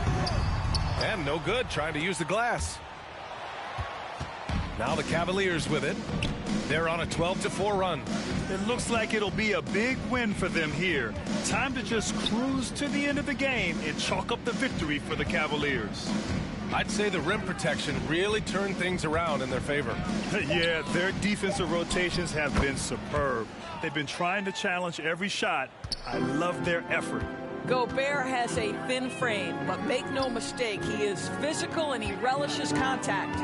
And no good, trying to use the glass. Now the Cavaliers with it. They're on a 12-4 run. It looks like it'll be a big win for them here. Time to just cruise to the end of the game and chalk up the victory for the Cavaliers. I'd say the rim protection really turned things around in their favor. Yeah, their defensive rotations have been superb. They've been trying to challenge every shot. I love their effort. Gobert has a thin frame, but make no mistake, he is physical and he relishes contact.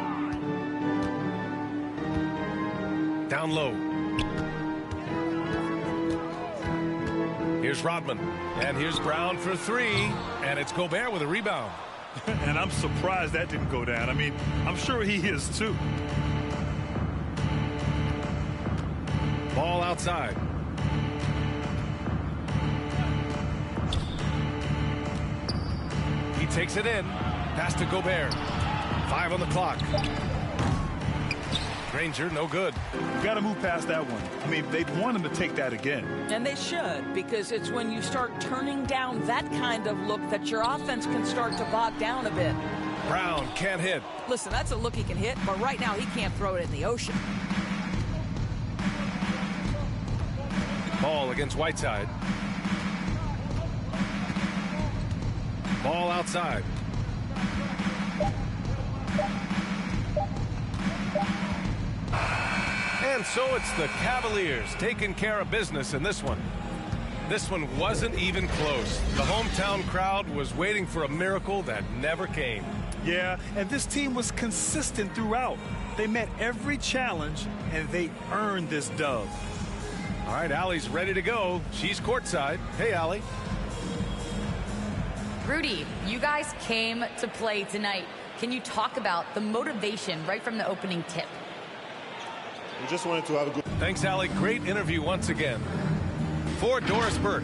Down low. Here's Rodman. And here's Brown for three. And it's Gobert with a rebound. And I'm surprised that didn't go down. I mean, I'm sure he is too. Ball outside. He takes it in. Pass to Gobert. 5 on the clock. Granger, no good. You got to move past that one. I mean, they'd want him to take that again. And they should, because it's when you start turning down that kind of look that your offense can start to bog down a bit. Brown can't hit. Listen, that's a look he can hit, but right now he can't throw it in the ocean. Ball against Whiteside. Ball outside. And so it's the Cavaliers taking care of business in this one. This one wasn't even close. The hometown crowd was waiting for a miracle that never came. Yeah, and this team was consistent throughout. They met every challenge, and they earned this dub. All right, Allie's ready to go. She's courtside. Hey, Allie. Rudy, you guys came to play tonight. Can you talk about the motivation right from the opening tip? We just wanted to have a good... Thanks, Allie. Great interview once again. For Doris Burke.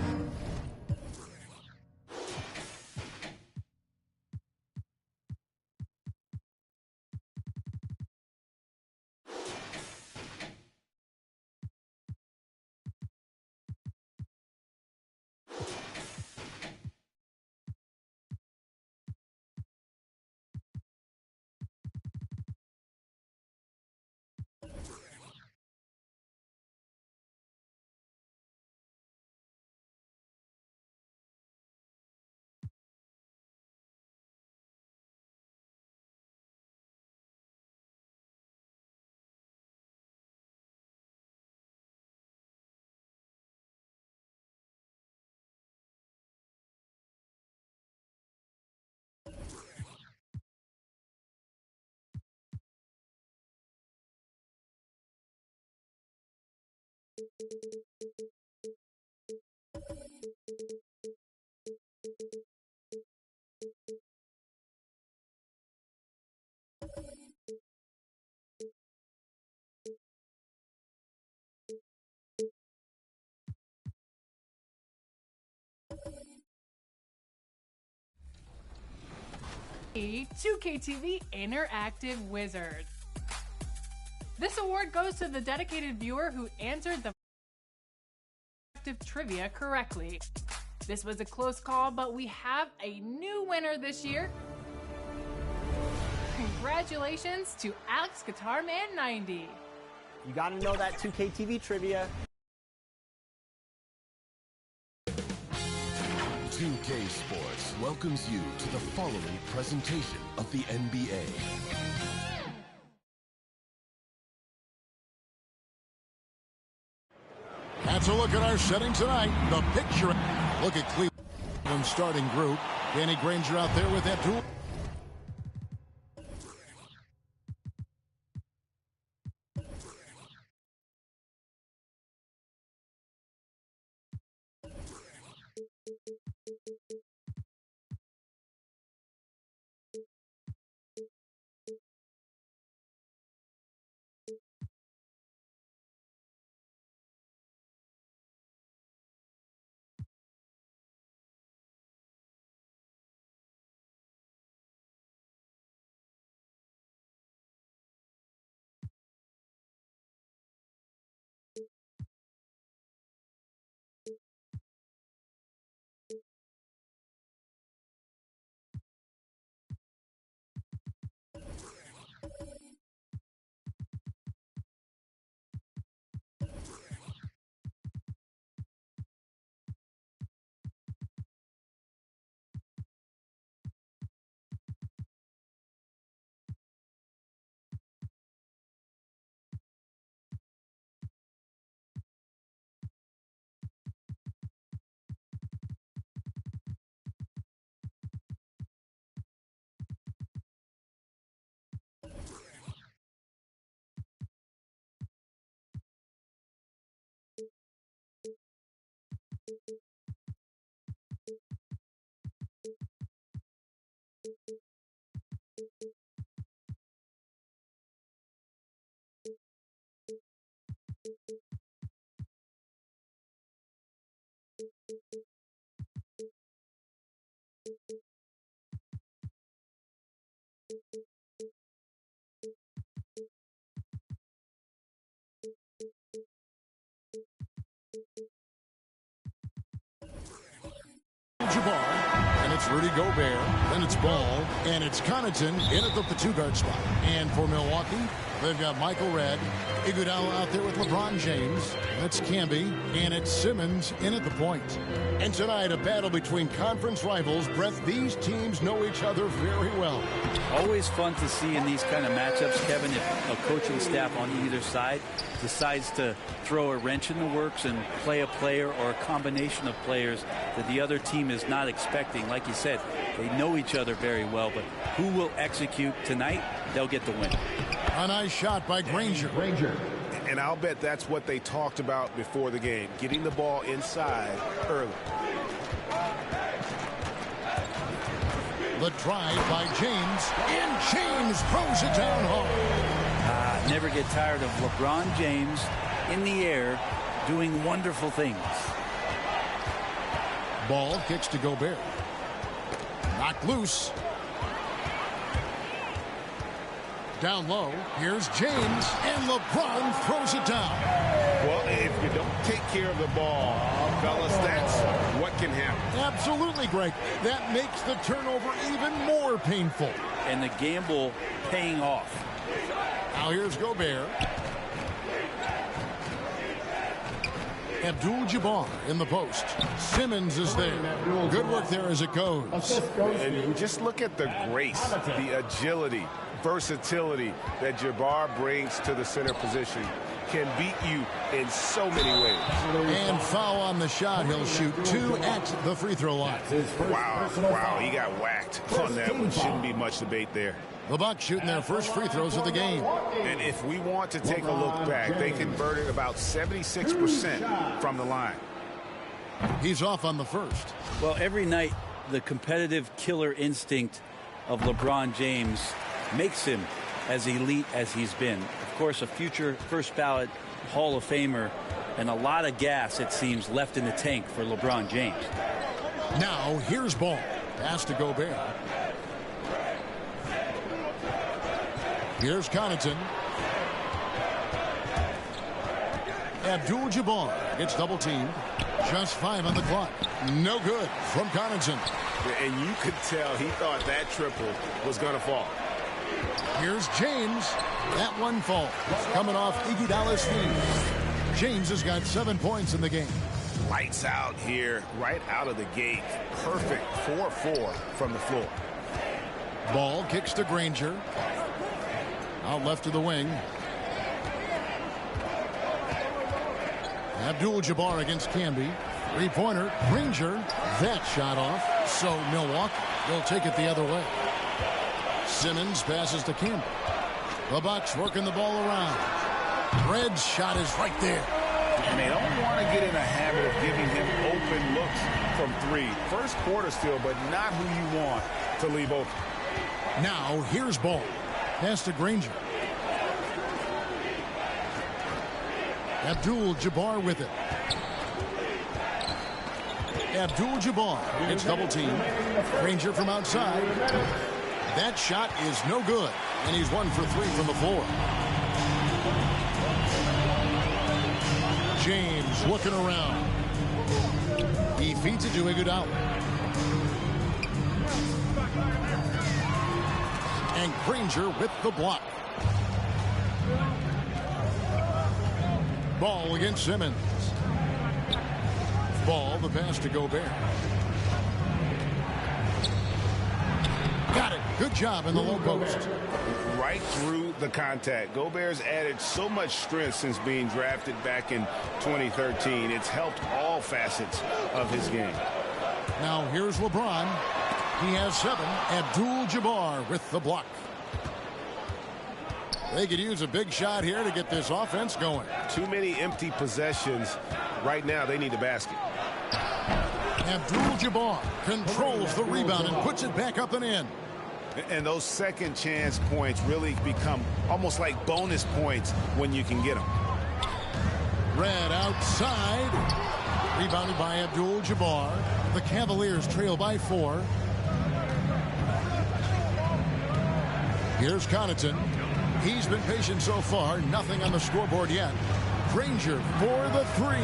A 2K TV Interactive Wizard. This award goes to the dedicated viewer who answered the trivia correctly. This was a close call, but we have a new winner this year. Congratulations to Alex Guitarman 90. You got to know that 2K TV trivia. 2K Sports welcomes you to the following presentation of the NBA. That's a look at our setting tonight. The picture. Look at Cleveland's starting group. Danny Granger out there with Abdul. And it's Rudy Gobert. Then it's Ball. And it's Connaughton in at the two-guard spot. And for Milwaukee, they've got Michael Redd, Iguodala out there with LeBron James. That's Camby. And it's Simmons in at the point. And tonight, a battle between conference rivals. Brett, these teams know each other very well. Always fun to see in these kind of matchups, Kevin, if a coaching staff on either side decides to throw a wrench in the works and play a player or a combination of players that the other team is not expecting. Like you said, they know each other very well, but who will execute tonight, they'll get the win. A nice shot by Granger. And I'll bet that's what they talked about before the game, getting the ball inside early. The drive by James, and James throws it down hard. Never get tired of LeBron James in the air doing wonderful things. Ball kicks to Gobert. Knocked loose. Down low. Here's James, and LeBron throws it down. Well, if you don't take care of the ball, fellas, that's what can happen. Absolutely, Greg. That makes the turnover even more painful. And the gamble paying off. Now here's Gobert. Abdul-Jabbar in the post. Simmons is there. Good work there as it goes. And you just look at the grace, the agility, versatility that Jabbar brings to the center position. Can beat you in so many ways. And foul on the shot. He'll shoot 2 at the free throw line. Wow, he got whacked on that one. Shouldn't be much debate there. The Bucks shooting their first free throws of the game. And if we want to take a look back, they converted about 76% from the line. He's off on the first. Well, every night, the competitive killer instinct of LeBron James makes him as elite as he's been. Of course, a future first ballot Hall of Famer, and a lot of gas, it seems, left in the tank for LeBron James. Now, here's Ball. Pass to Gobert. Here's Connaughton. Abdul-Jabbar gets double teamed. Just 5 on the clock. No good from Connaughton. And you could tell he thought that triple was going to fall. Here's James. That one falls. Coming off Iguodala's feet. James has got 7 points in the game. Lights out here, right out of the gate. Perfect 4-4 from the floor. Ball kicks to Granger. Out left of the wing. Abdul-Jabbar against Camby. Three-pointer. Granger. That shot off. So Milwaukee will take it the other way. Simmons passes to Camby. The Bucks working the ball around. Red's shot is right there. And they don't want to get in a habit of giving him open looks from 3. First quarter still, but not who you want to leave open. Now here's Ball. Pass to Granger. Abdul-Jabbar with it. Abdul-Jabbar gets double teamed. Granger from outside. That shot is no good, and he's 1 for 3 from the floor. James looking around. He feeds it to Iguodala. And Granger with the block. Ball against Simmons. Ball, the pass to Gobert. Got it. Good job in the low post. Right through the contact. Gobert's added so much strength since being drafted back in 2013. It's helped all facets of his game. Now here's LeBron. He has 7. Abdul-Jabbar with the block. They could use a big shot here to get this offense going. Too many empty possessions. Right now, they need a basket. Abdul-Jabbar controls the rebound and puts it back up and in. And those second chance points really become almost like bonus points when you can get them. Red outside. Rebounded by Abdul-Jabbar. The Cavaliers trail by 4. Here's Connaughton. He's been patient so far. Nothing on the scoreboard yet. Granger for the 3.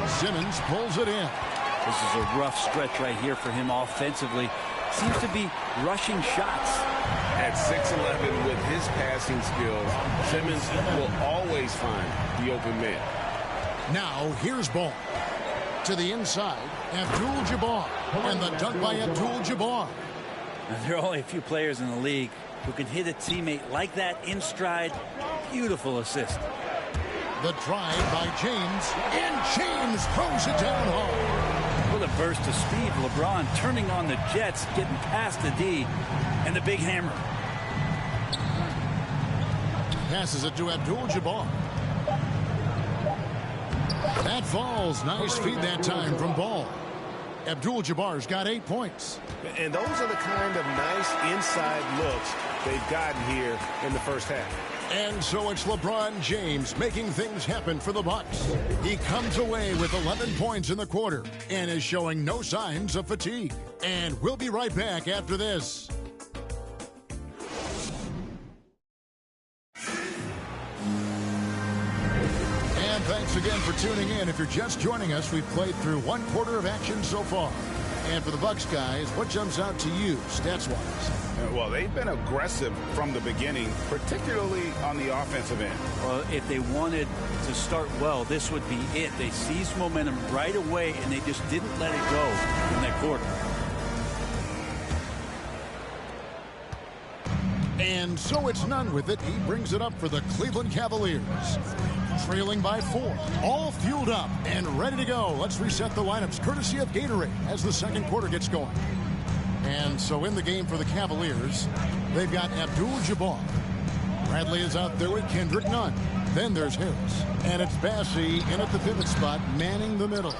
Simmons pulls it in. This is a rough stretch right here for him offensively. Seems to be rushing shots. At 6'11" with his passing skills, Simmons will always find the open man. Now here's Ball. To the inside, Abdul-Jabbar. And the dunk by Abdul-Jabbar. There are only a few players in the league who can hit a teammate like that in stride. Beautiful assist. The drive by James. And James throws it down hard. With a burst of speed, LeBron turning on the Jets, getting past the D, and the big hammer. Passes it to Abdul-Jabbar. That falls. Nice feed that time from Ball. Abdul-Jabbar's got 8 points. And those are the kind of nice inside looks they've gotten here in the first half. And so it's LeBron James making things happen for the Bucks. He comes away with 11 points in the quarter and is showing no signs of fatigue. And we'll be right back after this. And thanks again for tuning in. If you're just joining us, we've played through 1 quarter of action so far. And for the Bucks guys, what jumps out to you stats-wise? Well, they've been aggressive from the beginning, particularly on the offensive end. Well, if they wanted to start well, this would be it. They seized momentum right away, and they just didn't let it go in that quarter. And so it's none with it. He brings it up for the Cleveland Cavaliers. Trailing by 4. All fueled up and ready to go. Let's reset the lineups courtesy of Gatorade as the second quarter gets going. And so in the game for the Cavaliers, they've got Abdul-Jabbar. Bradley is out there with Kendrick Nunn. Then there's Harris. And it's Bassey in at the pivot spot, manning the middle.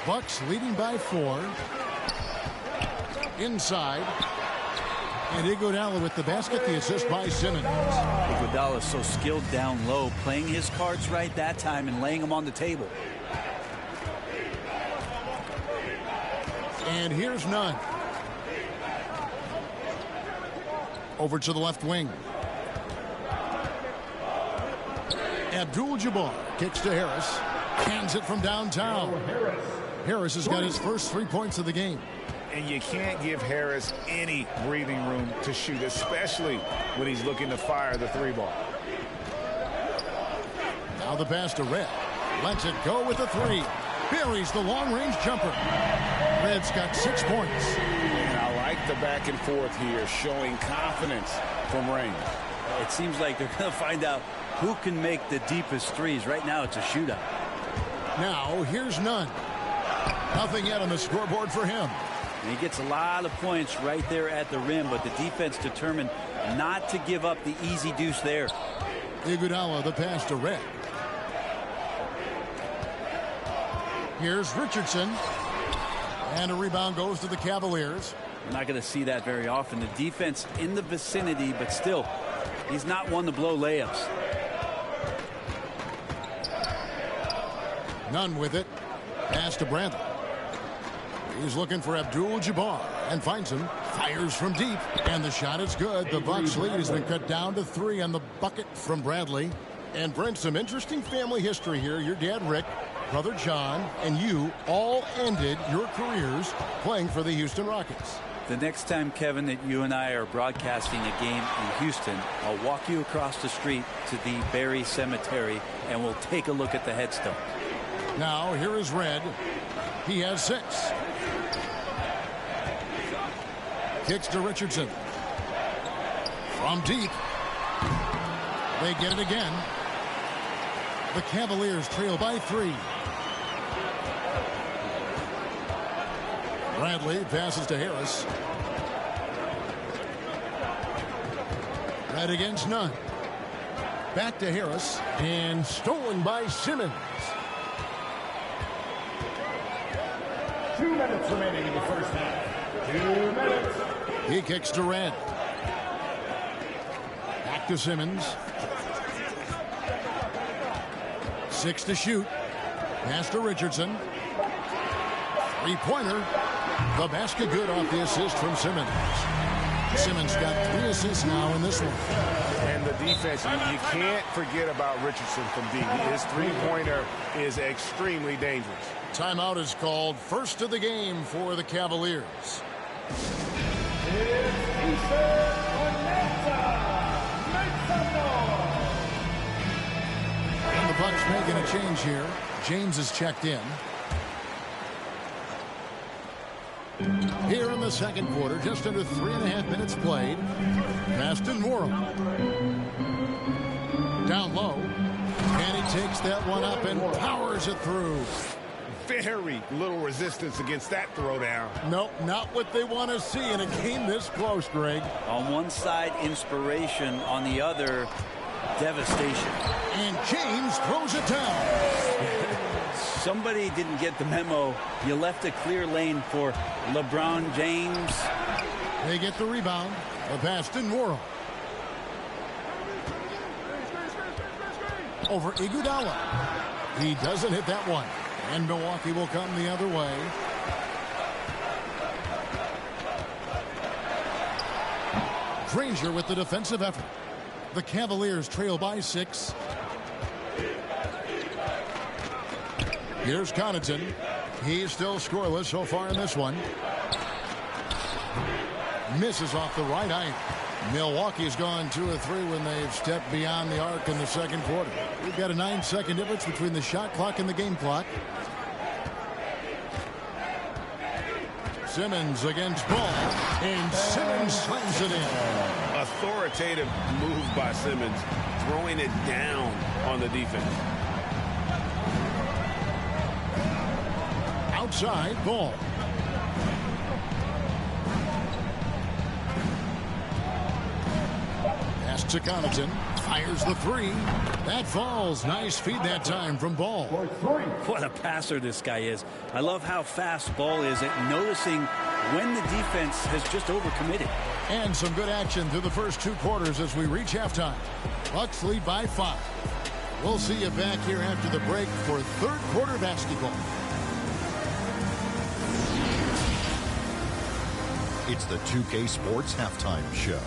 Bucks leading by 4. Inside. And Iguodala with the basket, the assist by Simmons. Iguodala is so skilled down low, playing his cards right that time and laying them on the table. And here's Nunn. Over to the left wing. Abdul-Jabbar kicks to Harris. Hands it from downtown. Harris has got his first 3 points of the game. And you can't give Harris any breathing room to shoot, especially when he's looking to fire the 3 ball. Now the pass to Red. Lets it go with the 3. Buries the long-range jumper. Red's got 6 points. And I like the back and forth here, showing confidence from range. It seems like they're going to find out who can make the deepest threes. Right now, it's a shootout. Now, here's Nunn. Nothing yet on the scoreboard for him. And he gets a lot of points right there at the rim, but the defense determined not to give up the easy deuce there. Iguodala, the pass to Red. Here's Richardson. And a rebound goes to the Cavaliers. We're not going to see that very often. The defense in the vicinity, but still, he's not one to blow layups. Nunn with it. Pass to Bradley. He's looking for Abdul-Jabbar and finds him. Fires from deep. And the shot is good. The Bucks lead has been cut down to 3 on the bucket from Bradley. And Brent, some interesting family history here. Your dad, Rick, brother John, and you all ended your careers playing for the Houston Rockets. The next time, Kevin, that you and I are broadcasting a game in Houston, I'll walk you across the street to the Berry Cemetery, and we'll take a look at the headstone. Now, here is Red. He has 6. Kicks to Richardson. From deep. They get it again. The Cavaliers trail by 3. Bradley passes to Harris. Red against Nunn. Back to Harris. And stolen by Simmons. 2 minutes remaining in the first half. 2 minutes. He kicks to Red. Back to Simmons. 6 to shoot. Pass to Richardson. Three-pointer. The basket good off the assist from Simmons. Simmons got 3 assists now in this one. And the defense, you can't forget about Richardson from deep. His three-pointer is extremely dangerous. Timeout is called. First of the game for the Cavaliers. And the Bucks making a change here. James is checked in. Here in the second quarter, just under 3.5 minutes played. Pass to Morrow. Down low. And he takes that one up and powers it through. Very little resistance against that throwdown. Nope, not what they want to see in a game this close, Greg. On one side, inspiration. On the other, devastation. And James throws it down. Somebody didn't get the memo. You left a clear lane for LeBron James. They get the rebound. A pass to Morrow. Over Iguodala. He doesn't hit that one. And Milwaukee will come the other way. Granger with the defensive effort. The Cavaliers trail by 6. Here's Connaughton. He's still scoreless so far in this one. Misses off the right eye. Milwaukee's gone 2 of 3 when they've stepped beyond the arc in the second quarter. We've got a 9-second difference between the shot clock and the game clock. Simmons against Ball. And Simmons slams it in. Authoritative move by Simmons, throwing it down on the defense. Outside, Ball. Pass to Connaughton. Fires the 3. That falls. Nice feed that time from Ball. What a passer this guy is. I love how fast Ball is at noticing when the defense has just overcommitted. And some good action through the first 2 quarters as we reach halftime. Bucks lead by 5. We'll see you back here after the break for third quarter basketball. It's the 2K Sports Halftime Show.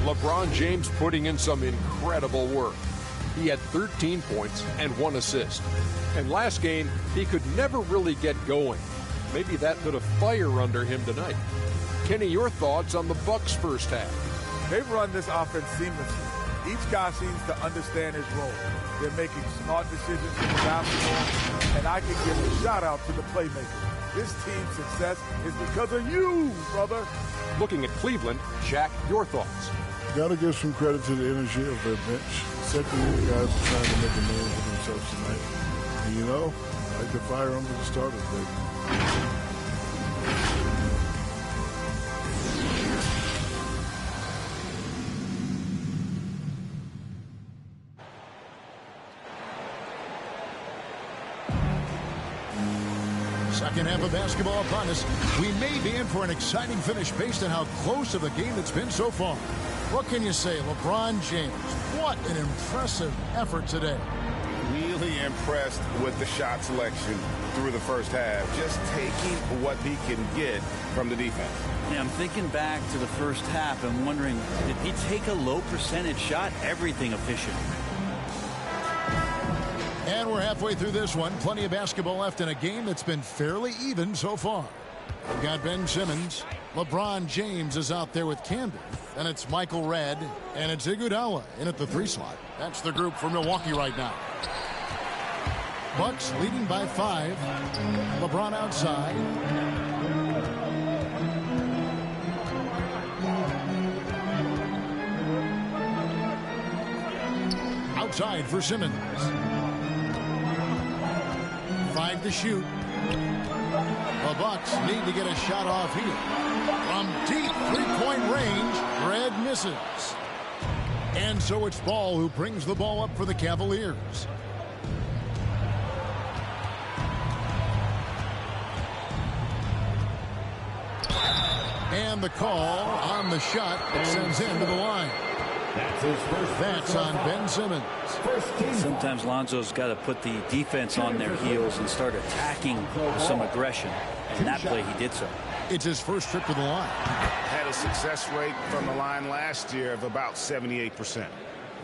LeBron James putting in some incredible work. He had 13 points and 1 assist. And last game, he could never really get going. Maybe that lit a fire under him tonight. Kenny, your thoughts on the Bucks' first half? They've run this offense seamlessly. Each guy seems to understand his role. They're making smart decisions with the basketball, and I can give a shout-out to the playmakers. This team's success is because of you, brother. Looking at Cleveland, Shaq, your thoughts? Got to give some credit to the energy of their bench. Second-year guys are trying to make a name for themselves tonight. And, you know, I like to fire them to the starters, baby. Second half of basketball upon us. We may be in for an exciting finish based on how close of a game it's been so far. What can you say, LeBron James? What an impressive effort today. Really impressed with the shot selection through the first half. Just taking what he can get from the defense. Yeah, I'm thinking back to the first half and wondering, did he take a low percentage shot? Everything efficient. And we're halfway through this one. Plenty of basketball left in a game that's been fairly even so far. We've got Ben Simmons. LeBron James is out there with Camden. And it's Michael Redd. And it's Iguodala in at the 3 slot. That's the group for Milwaukee right now. Bucks leading by 5. LeBron outside. Outside for Simmons. 5 to shoot. The Bucks need to get a shot off here. From deep three-point range, Red misses. And so it's Ball who brings the ball up for the Cavaliers. And the call on the shot that sends him to the line. That's on Ben Simmons. Sometimes Lonzo's got to put the defense on their heels and start attacking with some aggression. And that play, he did so. It's his first trip to the line. Had a success rate from the line last year of about 78%.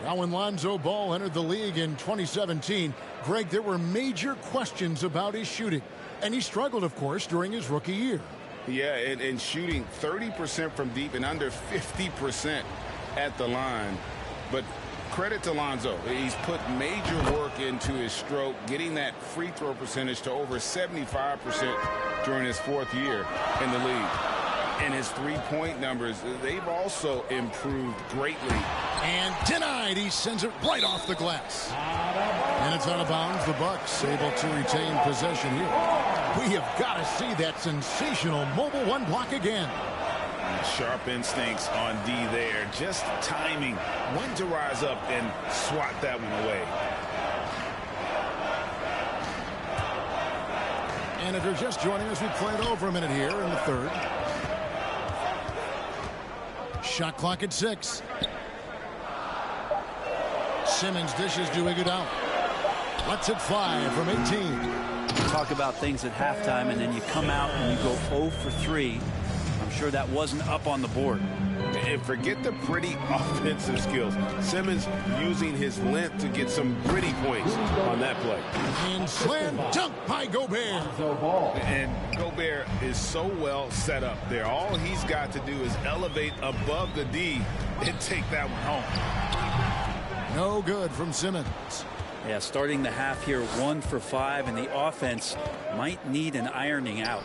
Now when Lonzo Ball entered the league in 2017, Greg, there were major questions about his shooting. And he struggled, of course, during his rookie year. Yeah, and shooting 30% from deep and under 50% at the line. But credit to Lonzo. He's put major work into his stroke, getting that free throw percentage to over 75% during his 4th year in the league. And his three-point numbers, they've also improved greatly. And denied. He sends it right off the glass. And it's out of bounds. The Bucks able to retain possession here. We have got to see that sensational mobile one block again. Sharp instincts on D there. Just timing when to rise up and swat that one away. And if you're just joining us, we played over a minute here in the 3rd. Shot clock at 6. Simmons dishes to Iguodala. Lets it fly from 18. Talk about things at halftime, and then you come out and you go 0 for 3. I'm sure that wasn't up on the board. And forget the pretty offensive skills. Simmons using his length to get some gritty points on that play. And slam dunk by Gobert. And Gobert is so well set up there. All he's got to do is elevate above the D and take that one home. No good from Simmons. Yeah, starting the half here 1 for 5, and the offense might need an ironing out.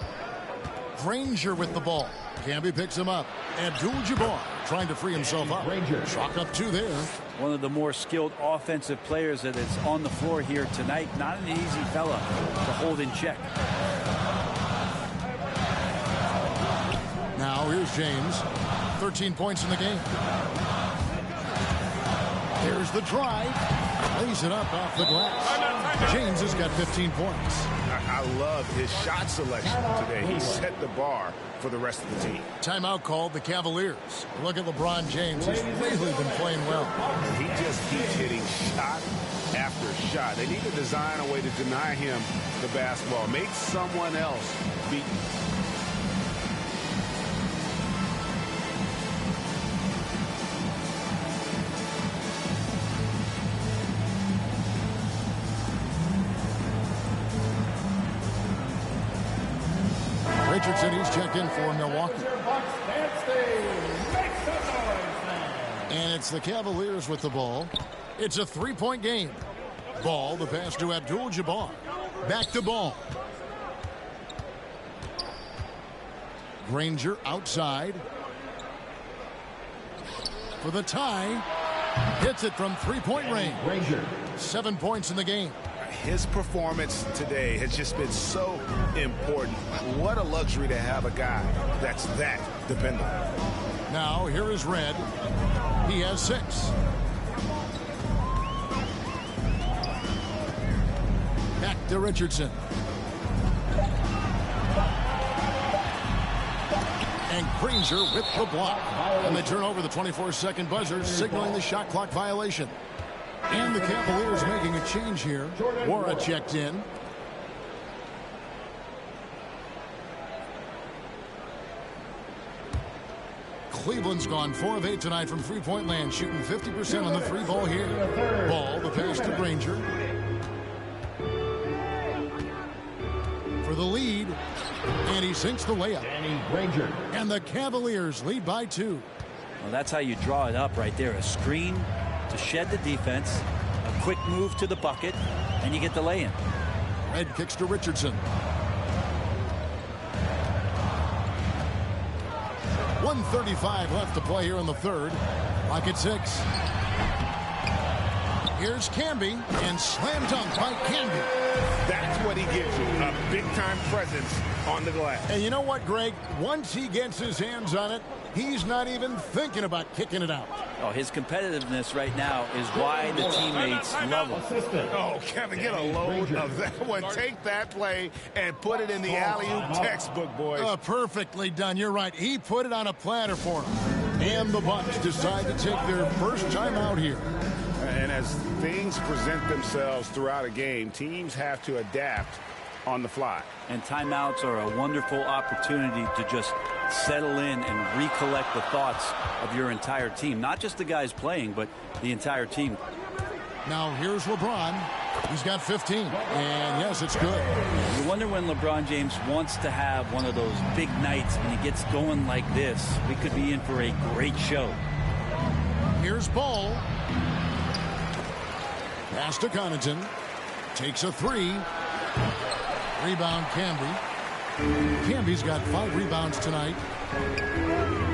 Granger with the ball. Camby picks him up. Abdul-Jabbar trying to free himself up. Chalk up 2 there. One of the more skilled offensive players that is on the floor here tonight. Not an easy fella to hold in check. Now here's James. 13 points in the game. There's the drive. Lays it up off the glass. James has got 15 points. I love his shot selection today. He set the bar for the rest of the team. Timeout called the Cavaliers. Look at LeBron James. He's really been playing well. He just keeps hitting shot after shot. They need to design a way to deny him the basketball. Make someone else beat him. Richardson, he's checked in for Milwaukee. And it's the Cavaliers with the ball. It's a 3-point game. Ball, the pass to Abdul-Jabbar. Back to Ball. Granger outside. For the tie. Hits it from 3-point range. Granger. 7 points in the game. His performance today has just been so important. What a luxury to have a guy that's that dependable. Now here is Red. He has 6. Back to Richardson. And Granger with the block. And they turn over the 24-second buzzer, signaling the shot clock violation. And the Cavaliers making a change here. Wara checked in. Cleveland's gone 4 of 8 tonight from three-point land, shooting 50% on the 3-ball here. Ball, the pass to Granger. For the lead. And he sinks the layup. And the Cavaliers lead by 2. Well, that's how you draw it up right there. A screen to shed the defense, a quick move to the bucket, and you get the lay-in. Red kicks to Richardson. 1:35 left to play here in the 3rd. Clock at 6. Here's Camby, and slam dunk by Camby. That's what what he gives you, a big-time presence on the glass. And you know what, Greg? Once he gets his hands on it, he's not even thinking about kicking it out. Oh, his competitiveness right now is why the teammates love him. Oh, Kevin, get a load of that one. Take that play and put it in the alley-oop textbook, boys. Perfectly done. You're right. He put it on a platter for him. And the Bucks decide to take their first time out here. And as things present themselves throughout a game, teams have to adapt on the fly. And timeouts are a wonderful opportunity to just settle in and recollect the thoughts of your entire team. Not just the guys playing, but the entire team. Now here's LeBron. He's got 15. And yes, it's good. You wonder when LeBron James wants to have one of those big nights when he gets going like this. We could be in for a great show. Here's Ball. Pass to Connaughton. Takes a three. Rebound, Camby. Camby's got 5 rebounds tonight.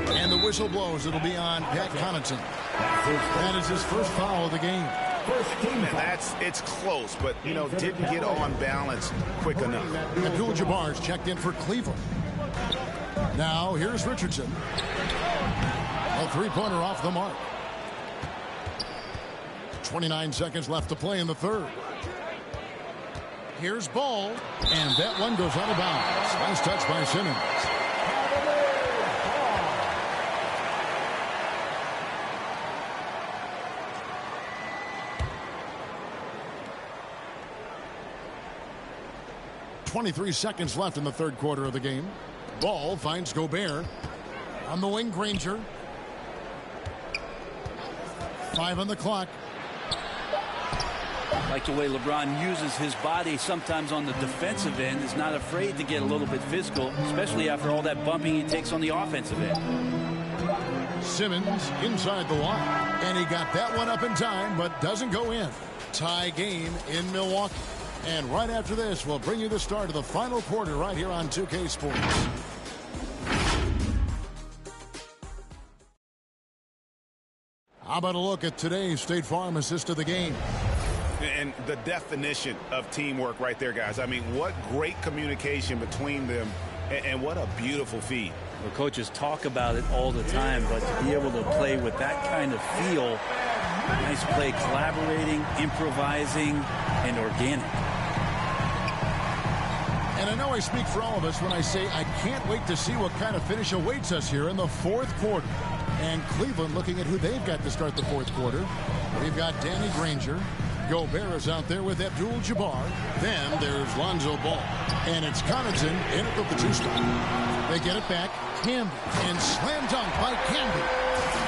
And the whistle blows. It'll be on Pat Connaughton. That is his first foul of the game. And it's close, but, you know, didn't get on balance quick enough. Abdul-Jabbar's checked in for Cleveland. Now, here's Richardson. A three-pointer off the mark. 29 seconds left to play in the third. Here's Ball, and that one goes out of bounds. Nice touch by Simmons. .23 seconds left in the third quarter of the game. Ball finds Gobert. On the wing, Granger. 5 on the clock. Like the way LeBron uses his body sometimes on the defensive end, is not afraid to get a little bit physical, especially after all that bumping he takes on the offensive end. Simmons inside the line, and he got that one up in time, but doesn't go in. Tie game in Milwaukee. And right after this, we'll bring you the start of the final quarter right here on 2K Sports. How about a look at today's State Farm assist of the game? And the definition of teamwork right there, guys. I mean, what great communication between them, and what a beautiful feed. Well, coaches talk about it all the time, but to be able to play with that kind of feel, nice play, collaborating, improvising, and organic. And I know I speak for all of us when I say I can't wait to see what kind of finish awaits us here in the fourth quarter. And Cleveland looking at who they've got to start the fourth quarter. We've got Danny Granger. Gobert is out there with Abdul-Jabbar. Then there's Lonzo Ball. And it's Connaughton in it with the two-spot. They get it back. Camby. And slam dunk by Camby.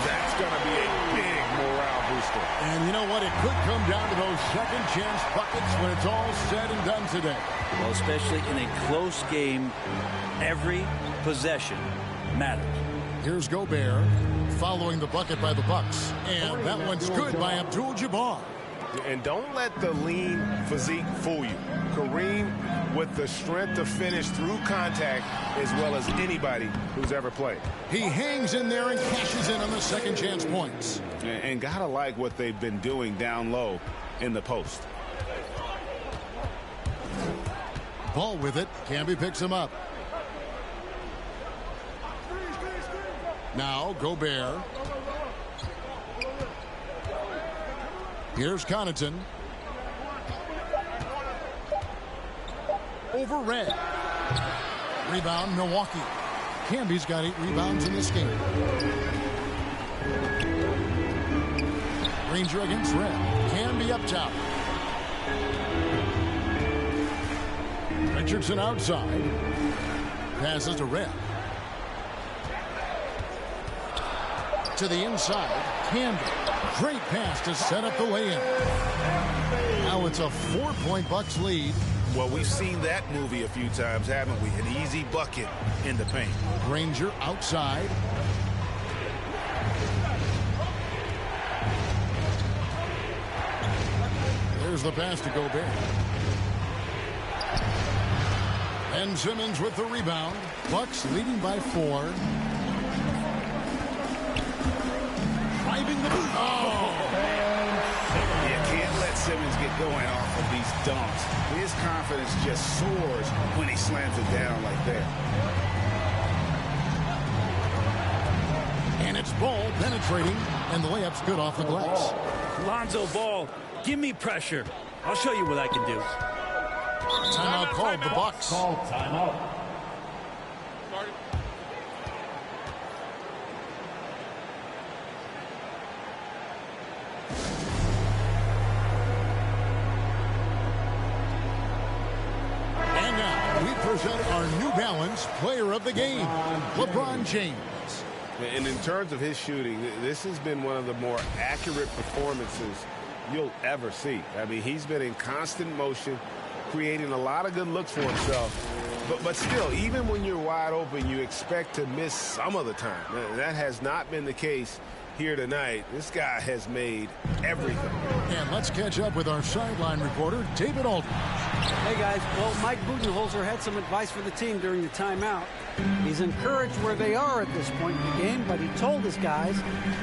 That's going to be a big morale booster. And you know what? It could come down to those second chance buckets when it's all said and done today. Well, especially in a close game, every possession matters. Here's Gobert following the bucket by the Bucks. And that one's good by Abdul-Jabbar. And don't let the lean physique fool you. Kareem with the strength to finish through contact as well as anybody who's ever played. He hangs in there and cashes in on the second chance points. And gotta like what they've been doing down low in the post. Ball with it. Camby picks him up. Now Gobert. Here's Connaughton. Over Red. Rebound, Milwaukee. Camby's got 8 rebounds in this game. Granger against Red. Camby up top. Richardson outside. Passes to Red. To the inside. Camby. Great pass to set up the lay-in. Now it's a 4-point Bucks lead. Well, we've seen that movie a few times, haven't we? An easy bucket in the paint. Granger outside. There's the pass to Gobert. Ben Simmons with the rebound. Bucks leading by 4. Driving the boot. Oh! You can't let Simmons get going off of these dunks. His confidence just soars when he slams it down like that. And it's Ball penetrating, and the layup's good off the glass. Lonzo Ball, give me pressure. I'll show you what I can do. Timeout called, the Bucks. Call timeout. And now we present our New Balance Player of the Game, LeBron James. And in terms of his shooting, this has been one of the more accurate performances you'll ever see. I mean, he's been in constant motion, creating a lot of good looks for himself. But still, even when you're wide open, you expect to miss some of the time. That has not been the case here tonight. This guy has made everything. And let's catch up with our sideline reporter, David Aldridge. Hey, guys. Well, Mike Budenholzer had some advice for the team during the timeout. He's encouraged where they are at this point in the game, but he told his guys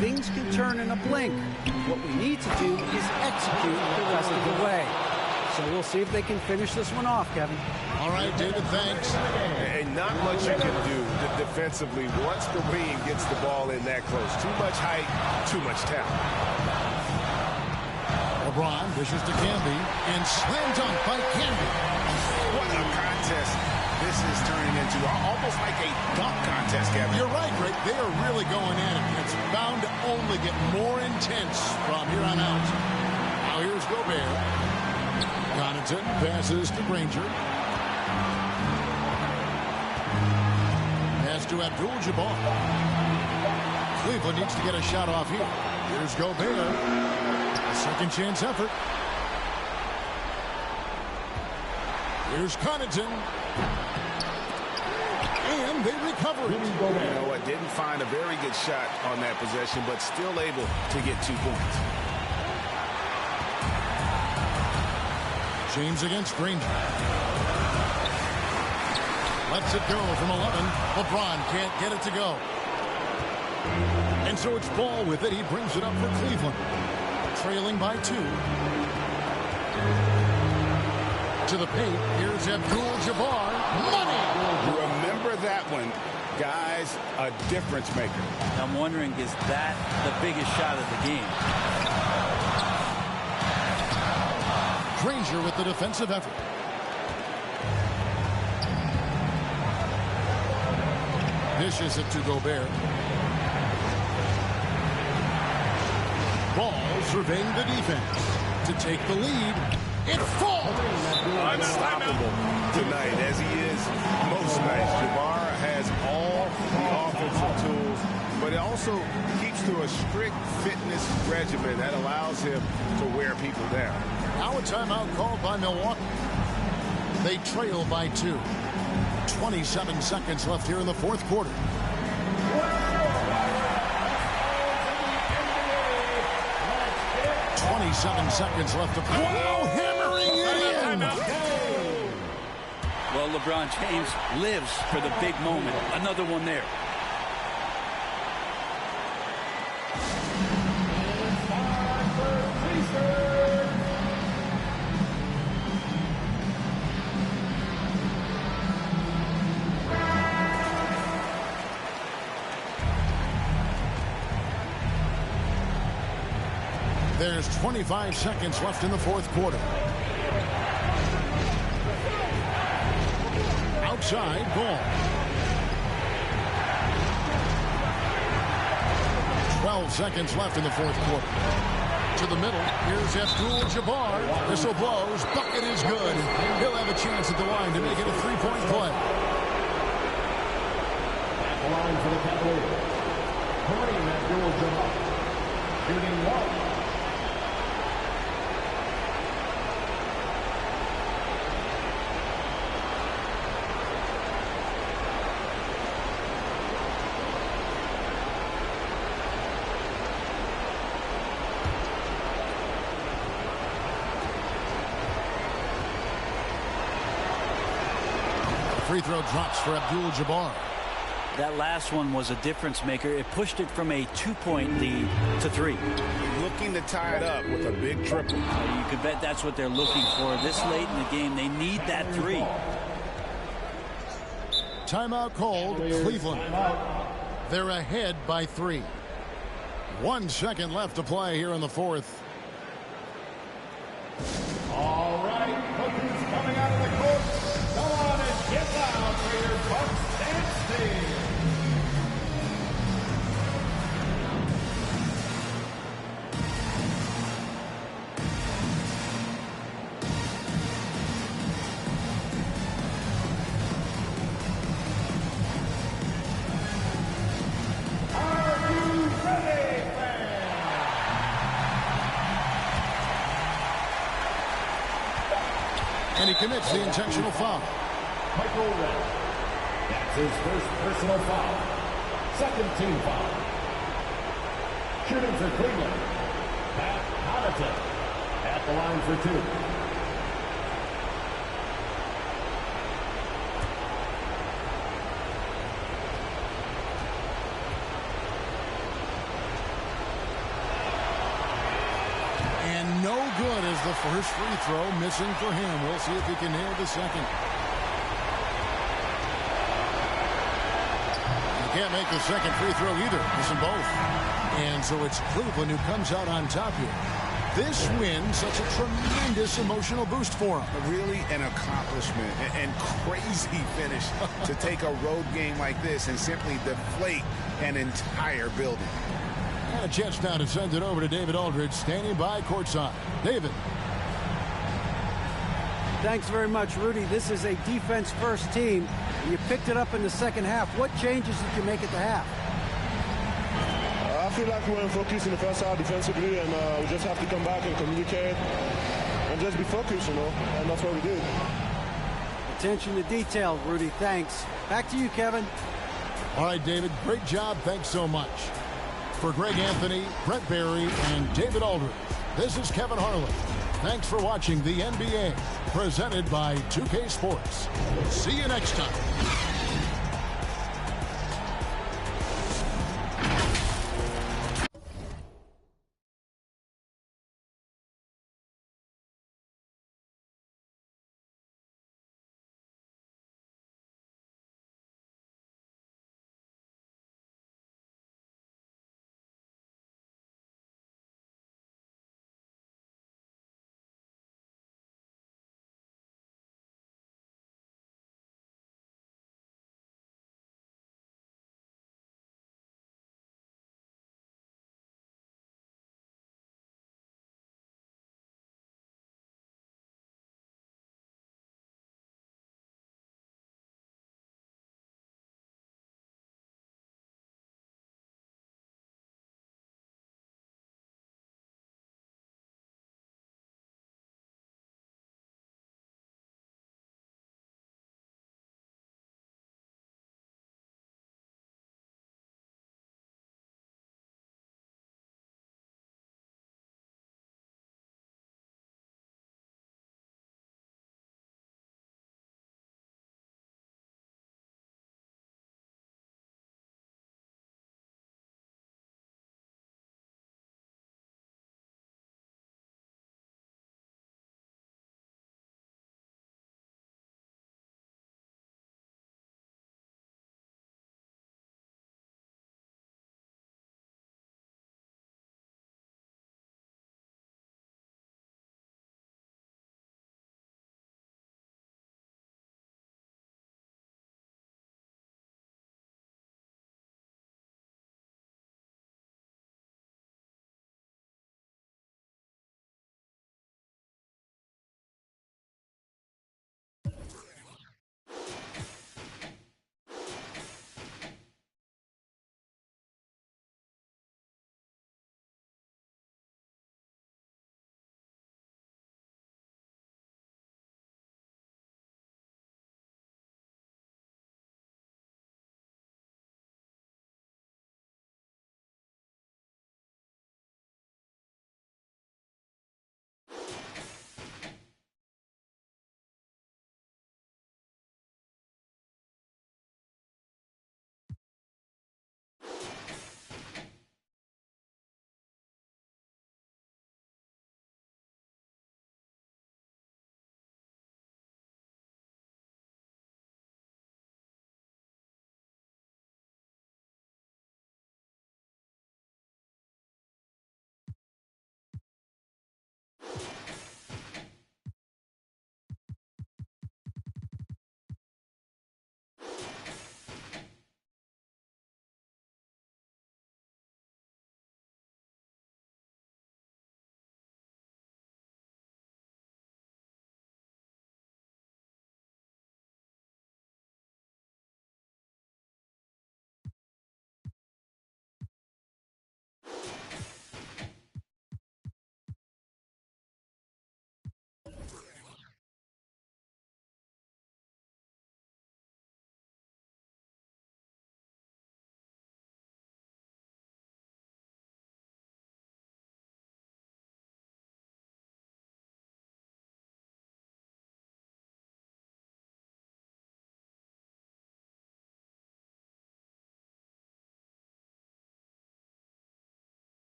things can turn in a blink. What we need to do is execute the rest of the way. So we'll see if they can finish this one off, Kevin. All right, David, thanks. And not much you can do defensively once Kareem gets the ball in that close. Too much height, too much talent. LeBron dishes to Camby, and slam dunk by Camby. What a contest this is turning into. Almost like a dunk contest, Kevin. You're right, Rick. They are really going at it. It's bound to only get more intense from here on out. Now here's Gobert. Connaughton passes to Granger. Pass to Abdul-Jabbar. Cleveland needs to get a shot off here. Here's Gobert. A second chance effort. Here's Connaughton. And they recover it. You know what? Didn't find a very good shot on that possession, but still able to get 2 points. James against Granger. Lets it go from 11. LeBron can't get it to go. And so it's Ball with it. He brings it up for Cleveland. Trailing by 2. To the paint. Here's Abdul-Jabbar. Money! Remember that one. Guys, a difference maker. I'm wondering, is that the biggest shot of the game? Granger with the defensive effort. Dishes it to Gobert. Ball surveying the defense to take the lead. It falls. Unstoppable tonight, as he is most nights. Jabbar has all the offensive tools, but it also keeps to a strict fitness regimen that allows him to wear people down. Now a timeout called by Milwaukee. They trail by 2. 27 seconds left here in the fourth quarter. .27 seconds left to play. Wow, hammering it in! Well, LeBron James lives for the big moment. Another one there. There's 25 seconds left in the fourth quarter. Outside, Ball. 12 seconds left in the fourth quarter. To the middle, here's Abdul-Jabbar. Whistle blows, bucket is good. He'll have a chance at the line to make it a three-point play. At the line for the Cavaliers, Kareem Abdul-Jabbar, shooting 1. Free throw drops for Abdul-Jabbar. That last one was a difference maker. It pushed it from a 2-point lead to 3. Looking to tie it up with a big triple. You could bet that's what they're looking for this late in the game. They need that 3. Timeout called, Cleveland. They're ahead by 3. 1 second left to play here in the fourth. All right, cookies coming out of the court. Go on and get down for your Bucks and Steve. And he commits the intentional foul. Michael Red. That's his first personal foul. Second team foul. Shooting for Cleveland. Pat Connaughton at the line for 2. And no good as the first free throw missing for him. We'll see if he can nail the second. He can't make the second free throw either. Missing both. And so it's Cleveland who comes out on top here. This win, such a tremendous emotional boost for him. Really an accomplishment and crazy finish to take a road game like this and simply deflate an entire building. And a chance now to send it over to David Aldridge, standing by courtside. David. Thanks very much, Rudy. This is a defense-first team. You picked it up in the second half. What changes did you make at the half? I feel like we were focused in the first half defensively, and we just have to come back and communicate and just be focused, and that's what we did. Attention to detail, Rudy. Thanks. Back to you, Kevin. All right, David. Great job. Thanks so much. For Greg Anthony, Brett Barry, and David Aldridge, this is Kevin Harlan. Thanks for watching the NBA, presented by 2K Sports. See you next time.